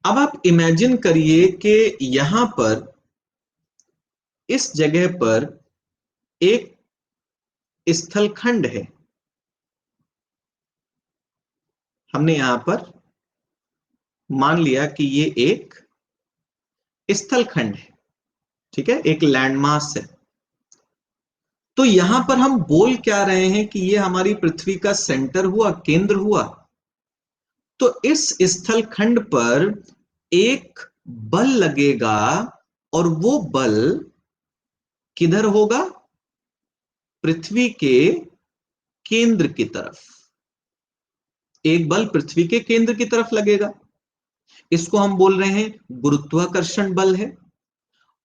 अब आप इमेजिन करिए कि यहां पर, इस जगह पर एक स्थलखंड है। हमने यहां पर मान लिया कि ये एक स्थलखंड है, ठीक है, एक लैंडमास है। तो यहां पर हम बोल क्या रहे हैं कि ये हमारी पृथ्वी का सेंटर हुआ, केंद्र हुआ। तो इस स्थलखंड पर एक बल लगेगा, और वो बल किधर होगा? पृथ्वी के केंद्र की तरफ। एक बल पृथ्वी के केंद्र की तरफ लगेगा, इसको हम बोल रहे हैं गुरुत्वाकर्षण बल है।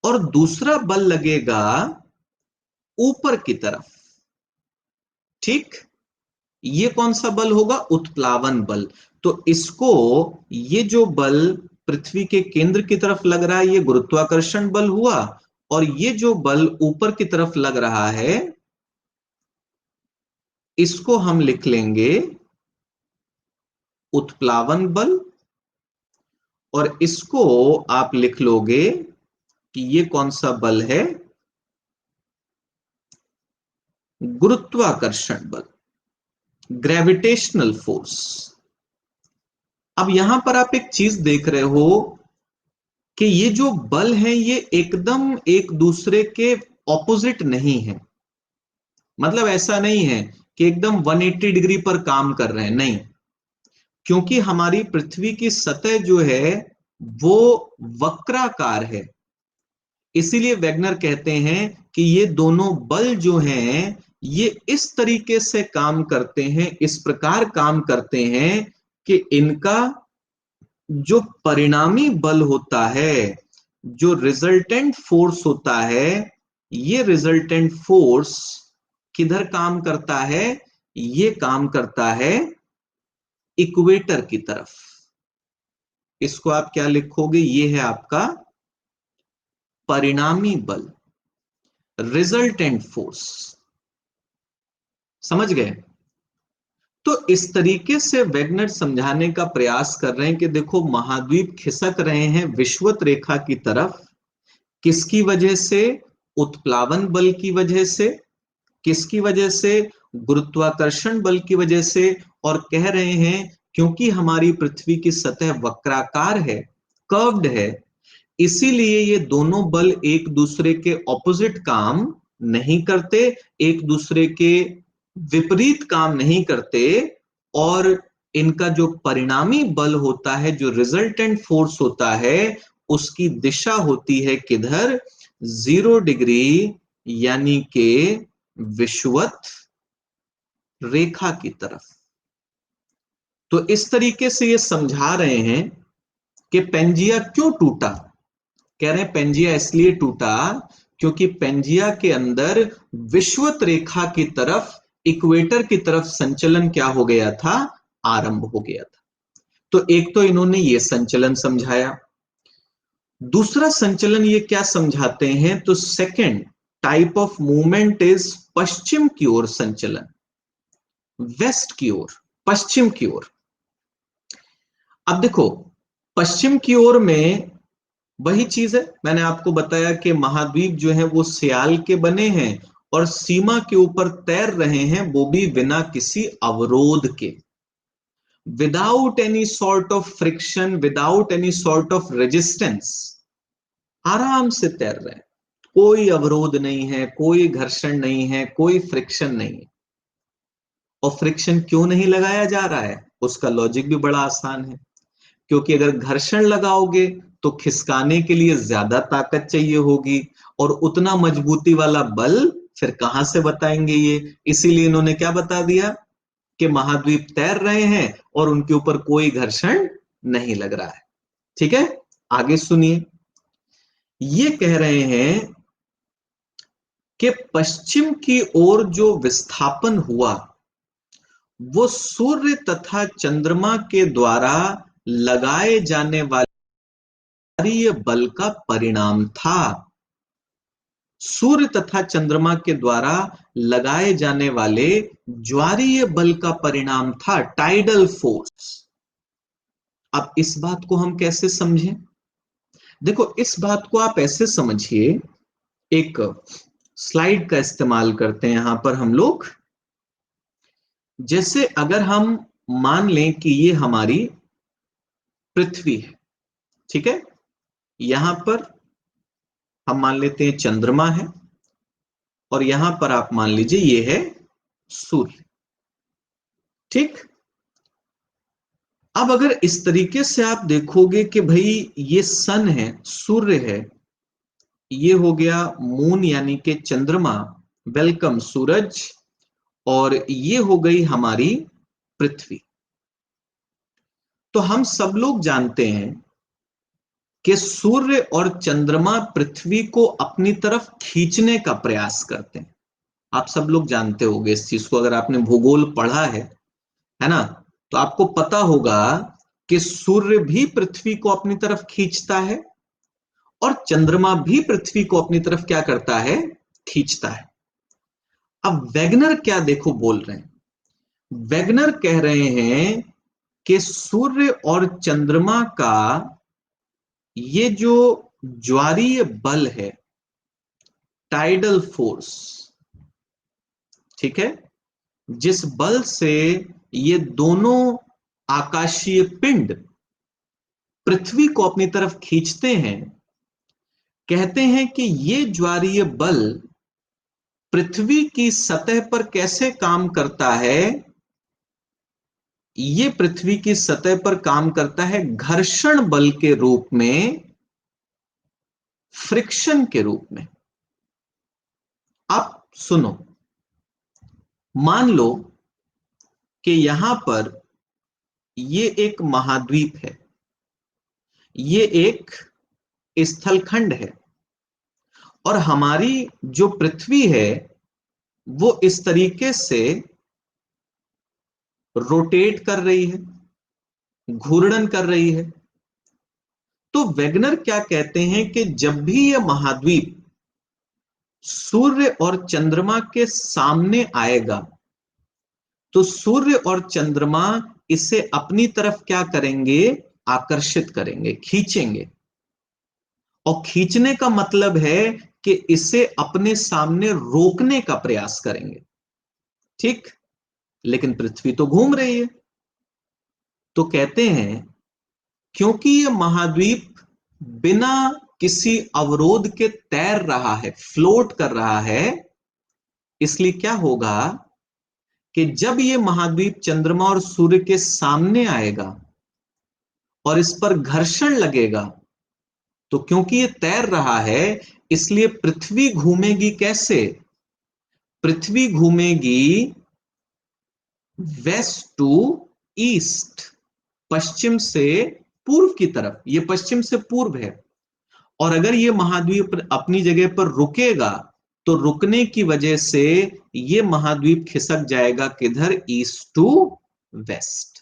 और दूसरा बल लगेगा ऊपर की तरफ, ठीक, ये कौन सा बल होगा? उत्प्लावन बल। तो इसको, ये जो बल पृथ्वी के केंद्र की तरफ लग रहा है, ये गुरुत्वाकर्षण बल हुआ, और ये जो बल ऊपर की तरफ लग रहा है, इसको हम लिख लेंगे उत्प्लावन बल, और इसको आप लिख लोगे कि ये कौन सा बल है? गुरुत्वाकर्षण बल, ग्रेविटेशनल फोर्स। अब यहां पर आप एक चीज देख रहे हो कि ये जो बल हैं, ये एकदम एक दूसरे के ऑपोजिट नहीं है। मतलब ऐसा नहीं है कि एकदम 180 डिग्री पर काम कर रहे हैं, नहीं। क्योंकि हमारी पृथ्वी की सतह जो है वो वक्राकार है। इसीलिए वेगनर कहते हैं कि ये दोनों बल जो हैं, ये इस तरीके से काम करते हैं, इस प्रकार काम करते हैं कि इनका जो परिणामी बल होता है, जो रिजल्टेंट फोर्स होता है, ये रिजल्टेंट फोर्स किधर काम करता है? ये काम करता है इक्वेटर की तरफ। इसको आप क्या लिखोगे? ये है आपका परिणामी बल, रिजल्टेंट फोर्स। समझ गए? तो इस तरीके से वेगनर समझाने का प्रयास कर रहे हैं कि देखो, महाद्वीप खिसक रहे हैं विषुवत रेखा की तरफ। किसकी वजह से? उत्प्लावन बल की वजह से। किसकी वजह से? गुरुत्वाकर्षण बल की वजह से। और कह रहे हैं क्योंकि हमारी पृथ्वी की सतह वक्राकार है, कर्व्ड है, इसीलिए ये दोनों बल एक दूसरे के ऑपोजिट काम नहीं करते, एक दूसरे के विपरीत काम नहीं करते, और इनका जो परिणामी बल होता है, जो रिजल्टेंट फोर्स होता है, उसकी दिशा होती है किधर? 0 डिग्री, यानी के विषुवत रेखा की तरफ। तो इस तरीके से ये समझा रहे हैं कि पेंजिया क्यों टूटा। कह रहे हैं पेंजिया इसलिए टूटा क्योंकि पेंजिया के अंदर विषुवत रेखा की तरफ, इक्वेटर की तरफ संचलन क्या हो गया था? आरंभ हो गया था। तो एक तो इन्होंने ये संचलन समझाया। दूसरा संचलन ये क्या समझाते हैं? तो second type of movement is पश्चिम की ओर संचलन, वेस्ट की ओर, पश्चिम की ओर। अब देखो, पश्चिम की ओर में वही चीज है, मैंने आपको बताया कि महाद्वीप जो है वो सियाल के बने हैं और सीमा के ऊपर तैर रहे हैं, वो भी बिना किसी अवरोध के, without any sort of friction, without any sort of resistance, आराम से तैर रहे हैं। कोई अवरोध नहीं है, कोई घर्षण नहीं है, कोई फ्रिक्शन नहीं है। और फ्रिक्शन क्यों नहीं लगाया जा रहा है? उसका लॉजिक भी बड़ा आसान है, क्योंकि अगर घर्षण लगाओगे तो खिसकाने के लिए ज्यादा ताकत चाहिए होगी, और उतना मजबूती वाला बल फिर कहां से बताएंगे ये। इसीलिए इन्होंने क्या बता दिया कि महाद्वीप तैर रहे हैं और उनके ऊपर कोई घर्षण नहीं लग रहा है। ठीक है, आगे सुनिए। ये कह रहे हैं कि पश्चिम की ओर जो विस्थापन हुआ वो सूर्य तथा चंद्रमा के द्वारा लगाए जाने वाले बल का परिणाम था। सूर्य तथा चंद्रमा के द्वारा लगाए जाने वाले ज्वारीय बल का परिणाम था, टाइडल फोर्स। अब इस बात को हम कैसे समझें? देखो, इस बात को आप ऐसे समझिए, एक स्लाइड का इस्तेमाल करते हैं यहां पर हम लोग। जैसे अगर हम मान लें कि ये हमारी पृथ्वी है, ठीक है, यहां पर हम मान लेते हैं चंद्रमा है, और यहां पर आप मान लीजिए ये है सूर्य। ठीक, अब अगर इस तरीके से आप देखोगे कि भाई ये सन है, सूर्य है, ये हो गया मून यानी कि चंद्रमा, वेलकम सूरज, और ये हो गई हमारी पृथ्वी। तो हम सब लोग जानते हैं कि सूर्य और चंद्रमा पृथ्वी को अपनी तरफ खींचने का प्रयास करते हैं। आप सब लोग जानते होंगे इस चीज को, अगर आपने भूगोल पढ़ा है ना, तो आपको पता होगा कि सूर्य भी पृथ्वी को अपनी तरफ खींचता है और चंद्रमा भी पृथ्वी को अपनी तरफ क्या करता है? खींचता है। अब वैगनर क्या देखो बोल रहे हैं, वैगनर कह रहे हैं कि सूर्य और चंद्रमा का ये जो ज्वारीय बल है, टाइडल फोर्स, ठीक है, जिस बल से ये दोनों आकाशीय पिंड पृथ्वी को अपनी तरफ खींचते हैं, कहते हैं कि ये ज्वारीय बल पृथ्वी की सतह पर कैसे काम करता है? ये पृथ्वी की सतह पर काम करता है घर्षण बल के रूप में, फ्रिक्शन के रूप में। आप सुनो, मान लो कि यहां पर ये एक महाद्वीप है, ये एक स्थलखंड है, और हमारी जो पृथ्वी है वो इस तरीके से रोटेट कर रही है, घूर्णन कर रही है। तो वेगनर क्या कहते हैं कि जब भी यह महाद्वीप सूर्य और चंद्रमा के सामने आएगा तो सूर्य और चंद्रमा इसे अपनी तरफ क्या करेंगे? आकर्षित करेंगे, खींचेंगे। और खींचने का मतलब है कि इसे अपने सामने रोकने का प्रयास करेंगे, ठीक, लेकिन पृथ्वी तो घूम रही है। तो कहते हैं क्योंकि यह महाद्वीप बिना किसी अवरोध के तैर रहा है, फ्लोट कर रहा है, इसलिए क्या होगा कि जब यह महाद्वीप चंद्रमा और सूर्य के सामने आएगा और इस पर घर्षण लगेगा, तो क्योंकि यह तैर रहा है इसलिए पृथ्वी घूमेगी कैसे? पृथ्वी घूमेगी वेस्ट टू ईस्ट, पश्चिम से पूर्व की तरफ। यह पश्चिम से पूर्व है, और अगर यह महाद्वीप अपनी जगह पर रुकेगा तो रुकने की वजह से यह महाद्वीप खिसक जाएगा किधर? ईस्ट टू वेस्ट,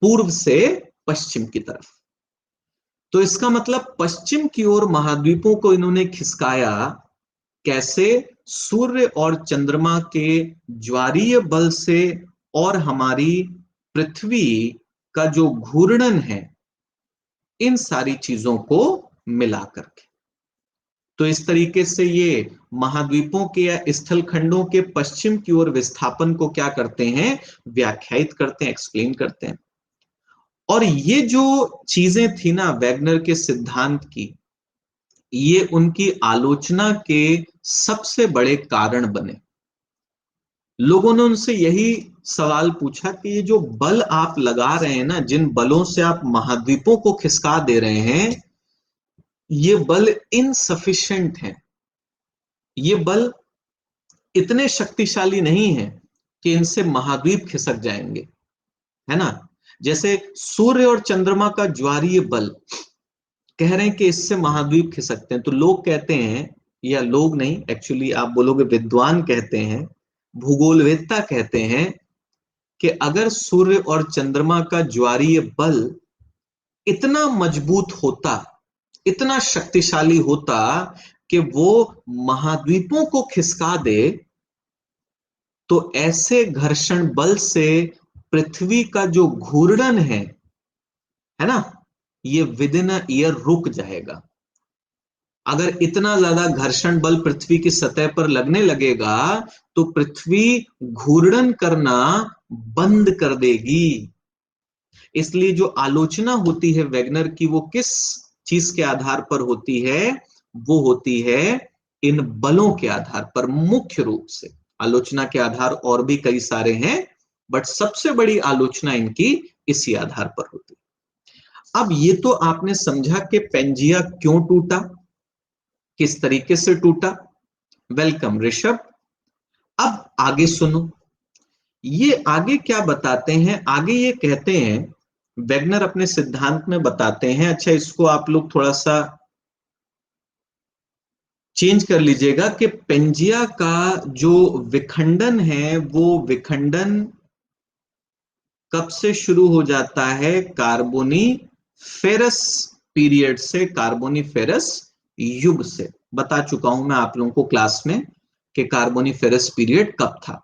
पूर्व से पश्चिम की तरफ। तो इसका मतलब पश्चिम की ओर महाद्वीपों को इन्होंने खिसकाया कैसे? सूर्य और चंद्रमा के ज्वारीय बल से और हमारी पृथ्वी का जो घूर्णन है, इन सारी चीजों को मिलाकर के। तो इस तरीके से ये महाद्वीपों के या स्थल खंडों के पश्चिम की ओर विस्थापन को क्या करते हैं? व्याख्यायित करते हैं, एक्सप्लेन करते हैं। और ये जो चीजें थी ना वैगनर के सिद्धांत की, ये उनकी आलोचना के सबसे बड़े कारण बने। लोगों ने उनसे यही सवाल पूछा कि ये जो बल आप लगा रहे हैं ना, जिन बलों से आप महाद्वीपों को खिसका दे रहे हैं, ये बल इनसफिशिएंट हैं, ये बल इतने शक्तिशाली नहीं है कि इनसे महाद्वीप खिसक जाएंगे, है ना। जैसे सूर्य और चंद्रमा का ज्वारीय बल, कह रहे हैं कि इससे महाद्वीप खिसकते हैं। तो लोग कहते हैं, या लोग नहीं, एक्चुअली आप बोलोगे विद्वान कहते हैं, भूगोलवेत्ता कहते हैं कि अगर सूर्य और चंद्रमा का ज्वारीय बल इतना मजबूत होता, इतना शक्तिशाली होता कि वो महाद्वीपों को खिसका दे, तो ऐसे घर्षण बल से पृथ्वी का जो घूर्णन है ना, ये विद इन अ ईयर रुक जाएगा। अगर इतना ज्यादा घर्षण बल पृथ्वी की सतह पर लगने लगेगा तो पृथ्वी घूर्णन करना बंद कर देगी। इसलिए जो आलोचना होती है वैगनर की, वो किस चीज के आधार पर होती है? वो होती है इन बलों के आधार पर। मुख्य रूप से आलोचना के आधार और भी कई सारे हैं, बट सबसे बड़ी आलोचना इनकी इसी आधार पर होती है। अब ये तो आपने समझा कि पेंजिया क्यों टूटा, किस तरीके से टूटा। वेलकम ऋषभ। अब आगे सुनो, ये आगे क्या बताते हैं? आगे ये कहते हैं, वैगनर अपने सिद्धांत में बताते हैं, अच्छा इसको आप लोग थोड़ा सा चेंज कर लीजिएगा, कि पेंजिया का जो विखंडन है वो विखंडन कब से शुरू हो जाता है? कार्बोनीफेरस पीरियड से, कार्बोनीफेरस युग से। बता चुका हूं मैं आप लोगों को क्लास में कि कार्बोनीफेरस पीरियड कब था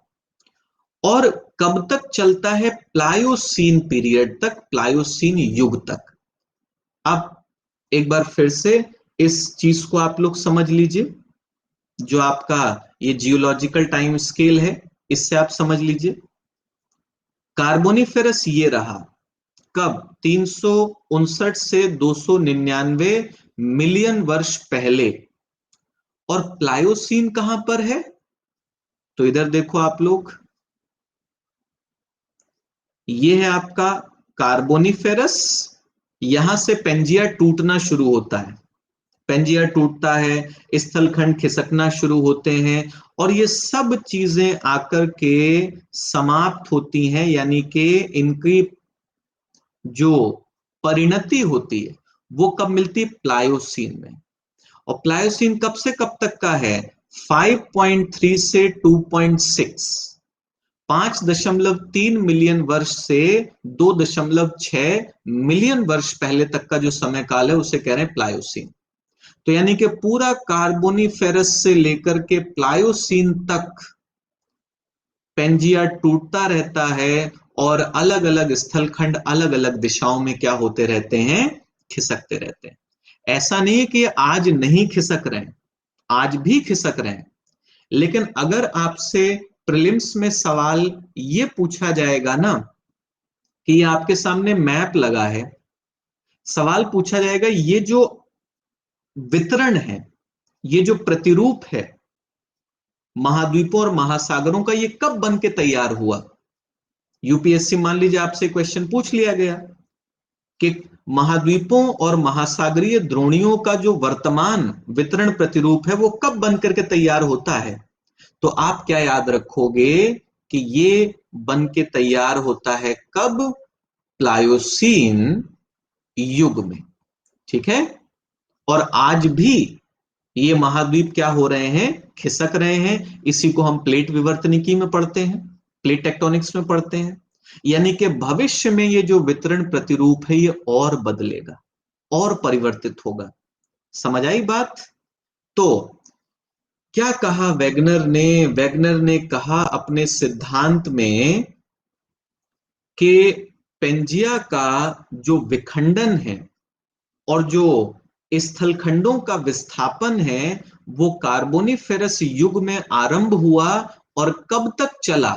और कब तक चलता है? प्लायोसीन पीरियड तक, प्लायोसीन युग तक। अब एक बार फिर से इस चीज को आप लोग समझ लीजिए, जो आपका ये जियोलॉजिकल टाइम स्केल है, इससे आप समझ लीजिए। कार्बोनिफेरस ये रहा कब? 359 से 299 मिलियन वर्ष पहले। और प्लायोसीन कहां पर है? तो इधर देखो आप लोग, ये है आपका कार्बोनिफेरस। यहां से पेंजिया टूटना शुरू होता है, पेंजिया टूटता है, स्थलखंड खिसकना शुरू होते हैं, और ये सब चीजें आकर के समाप्त होती हैं, यानी कि इनकी जो परिणति होती है वो कब मिलती है? प्लायोसीन में। और प्लायोसीन कब से कब तक का है? 5.3 से 2.6, 5.3 मिलियन वर्ष से 2.6 मिलियन वर्ष पहले तक का जो समय काल है उसे कह रहे हैं प्लायोसीन। तो यानी कि पूरा कार्बोनिफेरस से लेकर के प्लायोसीन तक पेंजिया टूटता रहता है, और अलग अलग स्थलखंड अलग अलग दिशाओं में क्या होते रहते हैं? खिसकते रहते हैं। ऐसा नहीं है कि आज नहीं खिसक रहे हैं, आज भी खिसक रहे हैं। लेकिन अगर आपसे प्रीलिम्स में सवाल ये पूछा जाएगा ना कि ये आपके सामने मैप लगा है, सवाल पूछा जाएगा ये जो वितरण है, ये जो प्रतिरूप है महाद्वीपों और महासागरों का, ये कब बन के तैयार हुआ। यूपीएससी मान लीजिए आपसे क्वेश्चन पूछ लिया गया कि महाद्वीपों और महासागरीय द्रोणियों का जो वर्तमान वितरण प्रतिरूप है वो कब बन करके तैयार होता है, तो आप क्या याद रखोगे कि ये बन के तैयार होता है कब, प्लायोसीन युग में। ठीक है। और आज भी ये महाद्वीप क्या हो रहे हैं, खिसक रहे हैं। इसी को हम प्लेट विवर्तनिकी में पढ़ते हैं, प्लेट टेक्टोनिक्स में पढ़ते हैं। यानी कि भविष्य में ये जो वितरण प्रतिरूप है ये और बदलेगा और परिवर्तित होगा। समझ आई बात। तो क्या कहा वेगनर ने, वेगनर ने कहा अपने सिद्धांत में कि पेंजिया का जो विखंडन है और जो स्थलखंडों का विस्थापन है वो कार्बोनिफेरस युग में आरंभ हुआ और कब तक चला,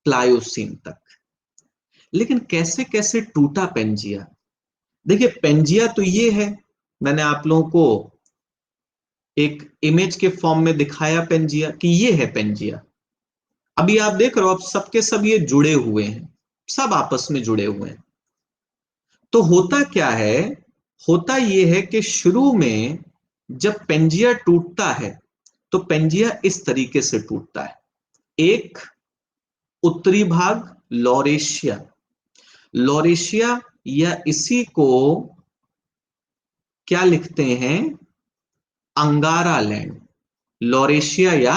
प्लायोसीन तक। लेकिन कैसे कैसे टूटा पेंजिया। देखिए पेंजिया तो ये है, मैंने आप लोगों को एक इमेज के फॉर्म में दिखाया पेंजिया कि ये है पेंजिया। अभी आप देख रहे हो, अब सबके सब ये जुड़े हुए हैं, सब आपस में जुड़े हुए हैं। तो होता क्या है, होता यह है कि शुरू में जब पेंजिया टूटता है तो पेंजिया इस तरीके से टूटता है। एक उत्तरी भाग लॉरेशिया, लॉरेशिया या इसी को क्या लिखते हैं, अंगारा लैंड, लॉरेशिया या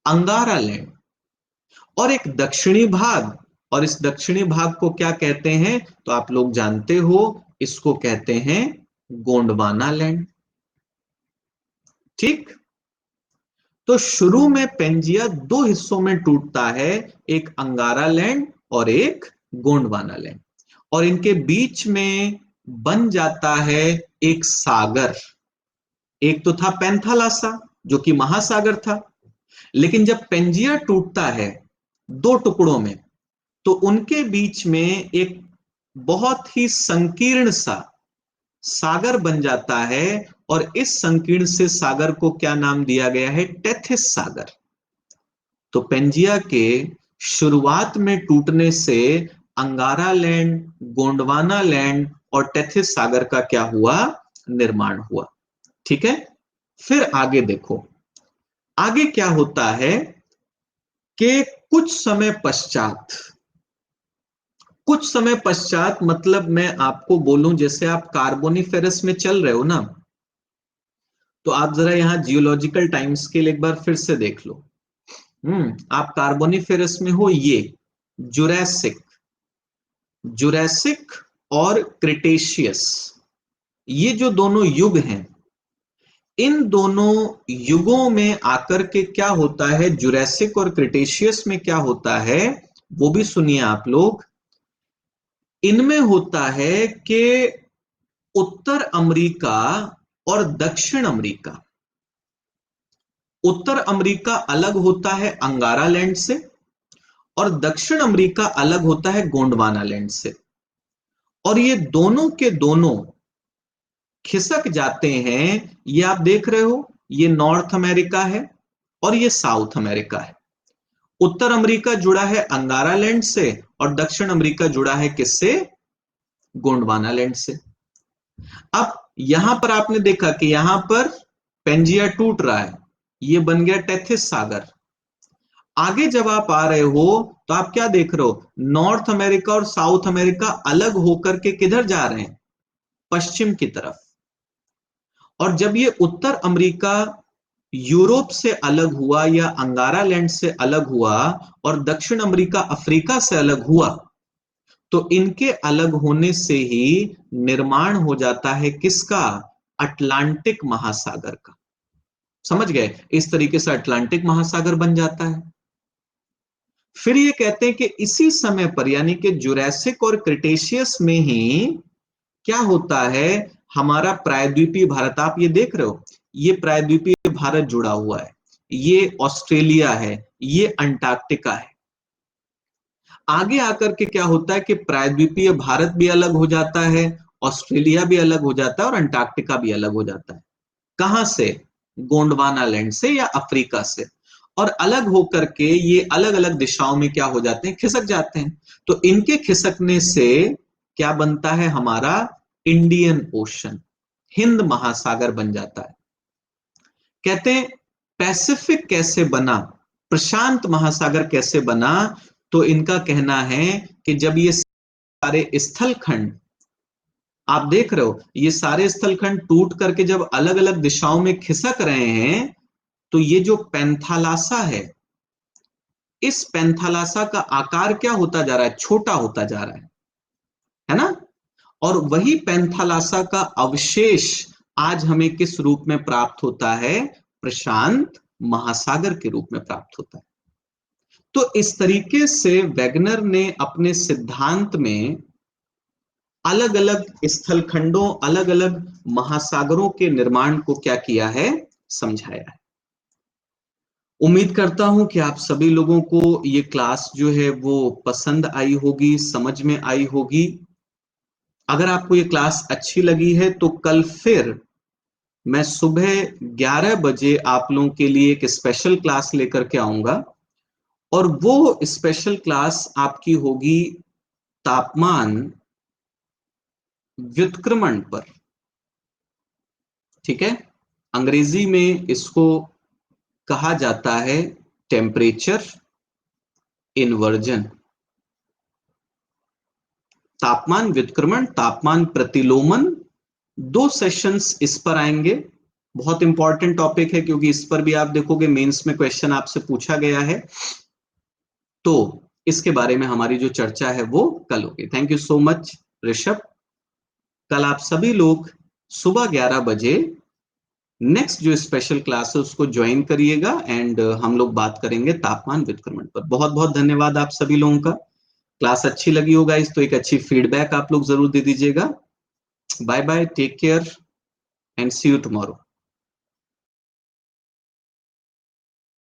अंगारा लैंड। और एक दक्षिणी भाग, और इस दक्षिणी भाग को क्या कहते हैं, तो आप लोग जानते हो, इसको कहते हैं गोंडवाना लैंड। ठीक। तो शुरू में पेंजिया दो हिस्सों में टूटता है, एक अंगारा लैंड और एक गोंडवाना लैंड, और इनके बीच में बन जाता है एक सागर। एक तो था पैंथालासा जो कि महासागर था, लेकिन जब पेंजिया टूटता है दो टुकड़ों में तो उनके बीच में एक बहुत ही संकीर्ण सा सागर बन जाता है, और इस संकीर्ण से सागर को क्या नाम दिया गया है, टेथिस सागर। तो पेंजिया के शुरुआत में टूटने से अंगारा लैंड, गोंडवाना लैंड और टेथिस सागर का क्या हुआ, निर्माण हुआ। ठीक है। फिर आगे देखो, आगे क्या होता है कि कुछ समय पश्चात मतलब मैं आपको बोलूं, जैसे आप कार्बोनिफेरस में चल रहे हो ना, तो आप जरा यहां जियोलॉजिकल टाइम स्केल एक बार फिर से देख लो। आप कार्बोनिफेरस में हो, ये जुरैसिक, जुरैसिक और क्रिटेशियस, ये जो दोनों युग हैं, इन दोनों युगों में आकर के क्या होता है, जुरैसिक और क्रिटेशियस में क्या होता है वो भी सुनिए आप लोग। इनमें होता है कि उत्तर अमेरिका और दक्षिण अमेरिका, उत्तर अमेरिका अलग होता है अंगारा लैंड से और दक्षिण अमेरिका अलग होता है गोंडवाना लैंड से, और ये दोनों के दोनों खिसक जाते हैं। ये आप देख रहे हो, ये नॉर्थ अमेरिका है और ये साउथ अमेरिका है। उत्तर अमेरिका जुड़ा है अंगारा लैंड से और दक्षिण अमेरिका जुड़ा है किससे, गोंडवाना लैंड से। अब यहां पर आपने देखा कि यहां पर पेंजिया टूट रहा है, ये बन गया टेथिस सागर। आगे जब आप आ रहे हो तो आप क्या देख रहे हो, नॉर्थ अमेरिका और साउथ अमेरिका अलग होकर के किधर जा रहे हैं, पश्चिम की तरफ। और जब ये उत्तर अमेरिका यूरोप से अलग हुआ या अंगारा लैंड से अलग हुआ और दक्षिण अमेरिका अफ्रीका से अलग हुआ, तो इनके अलग होने से ही निर्माण हो जाता है किसका, अटलांटिक महासागर का। समझ गए, इस तरीके से अटलांटिक महासागर बन जाता है। फिर ये कहते हैं कि इसी समय पर यानी कि जुरैसिक और क्रिटेशियस में ही क्या होता है, हमारा प्रायद्वीपीय भारत, आप ये देख रहे हो, ये प्रायद्वीपीय भारत जुड़ा हुआ है, ये ऑस्ट्रेलिया है, ये अंटार्कटिका है। आगे आकर के क्या होता है कि प्रायद्वीपीय भारत भी अलग हो जाता है, ऑस्ट्रेलिया भी अलग हो जाता है और अंटार्कटिका भी अलग हो जाता है। कहां से? गोंडवाना लैंड से या अफ्रीका से। और अलग होकर के ये अलग अलग दिशाओं में क्या हो जाते हैं, खिसक जाते हैं। तो इनके खिसकने से क्या बनता है, हमारा इंडियन ओशन, हिंद महासागर बन जाता है। कहते हैं पैसिफिक कैसे बना, प्रशांत महासागर कैसे बना? तो इनका कहना है कि जब ये सारे स्थलखंड, आप देख रहे हो, ये सारे स्थलखंड टूट करके जब अलग अलग दिशाओं में खिसक रहे हैं, तो ये जो पेंथालासा इस पेंथालासा का आकार क्या होता जा रहा है, छोटा होता जा रहा है ना? और वही पेंथालासा का अवशेष आज हमें किस रूप में प्राप्त होता है? प्रशांत महासागर के रूप में प्राप्त होता है। तो इस तरीके से वेगनर ने अपने सिद्धांत में अलग अलग स्थलखंडों, अलग अलग महासागरों के निर्माण को क्या किया है, समझाया है। उम्मीद करता हूं कि आप सभी लोगों को ये क्लास जो है वो पसंद आई होगी, समझ में आई होगी। अगर आपको ये क्लास अच्छी लगी है तो कल फिर मैं सुबह 11 बजे आप लोगों के लिए एक स्पेशल क्लास लेकर के आऊंगा, और वो स्पेशल क्लास आपकी होगी तापमान व्युत्क्रमण पर। ठीक है, अंग्रेजी में इसको कहा जाता है टेम्परेचर इन्वर्जन। तापमान व्युत्क्रमण, तापमान प्रतिलोमन, 2 सेशंस इस पर आएंगे। बहुत इंपॉर्टेंट टॉपिक है, क्योंकि इस पर भी आप देखोगे मेंस में क्वेश्चन आपसे पूछा गया है। तो इसके बारे में हमारी जो चर्चा है वो कल होगी। Thank you so much Rishabh. कल आप सभी लोग सुबह 11 बजे नेक्स्ट जो स्पेशल क्लास है उसको ज्वाइन करिएगा, एंड हम लोग बात करेंगे तापमान व्युत्क्रमण पर। बहुत बहुत धन्यवाद आप सभी लोगों का। क्लास अच्छी लगी होगा इस तो एक अच्छी फीडबैक आप लोग जरूर दे दीजिएगा। Bye bye, take care and see you tomorrow.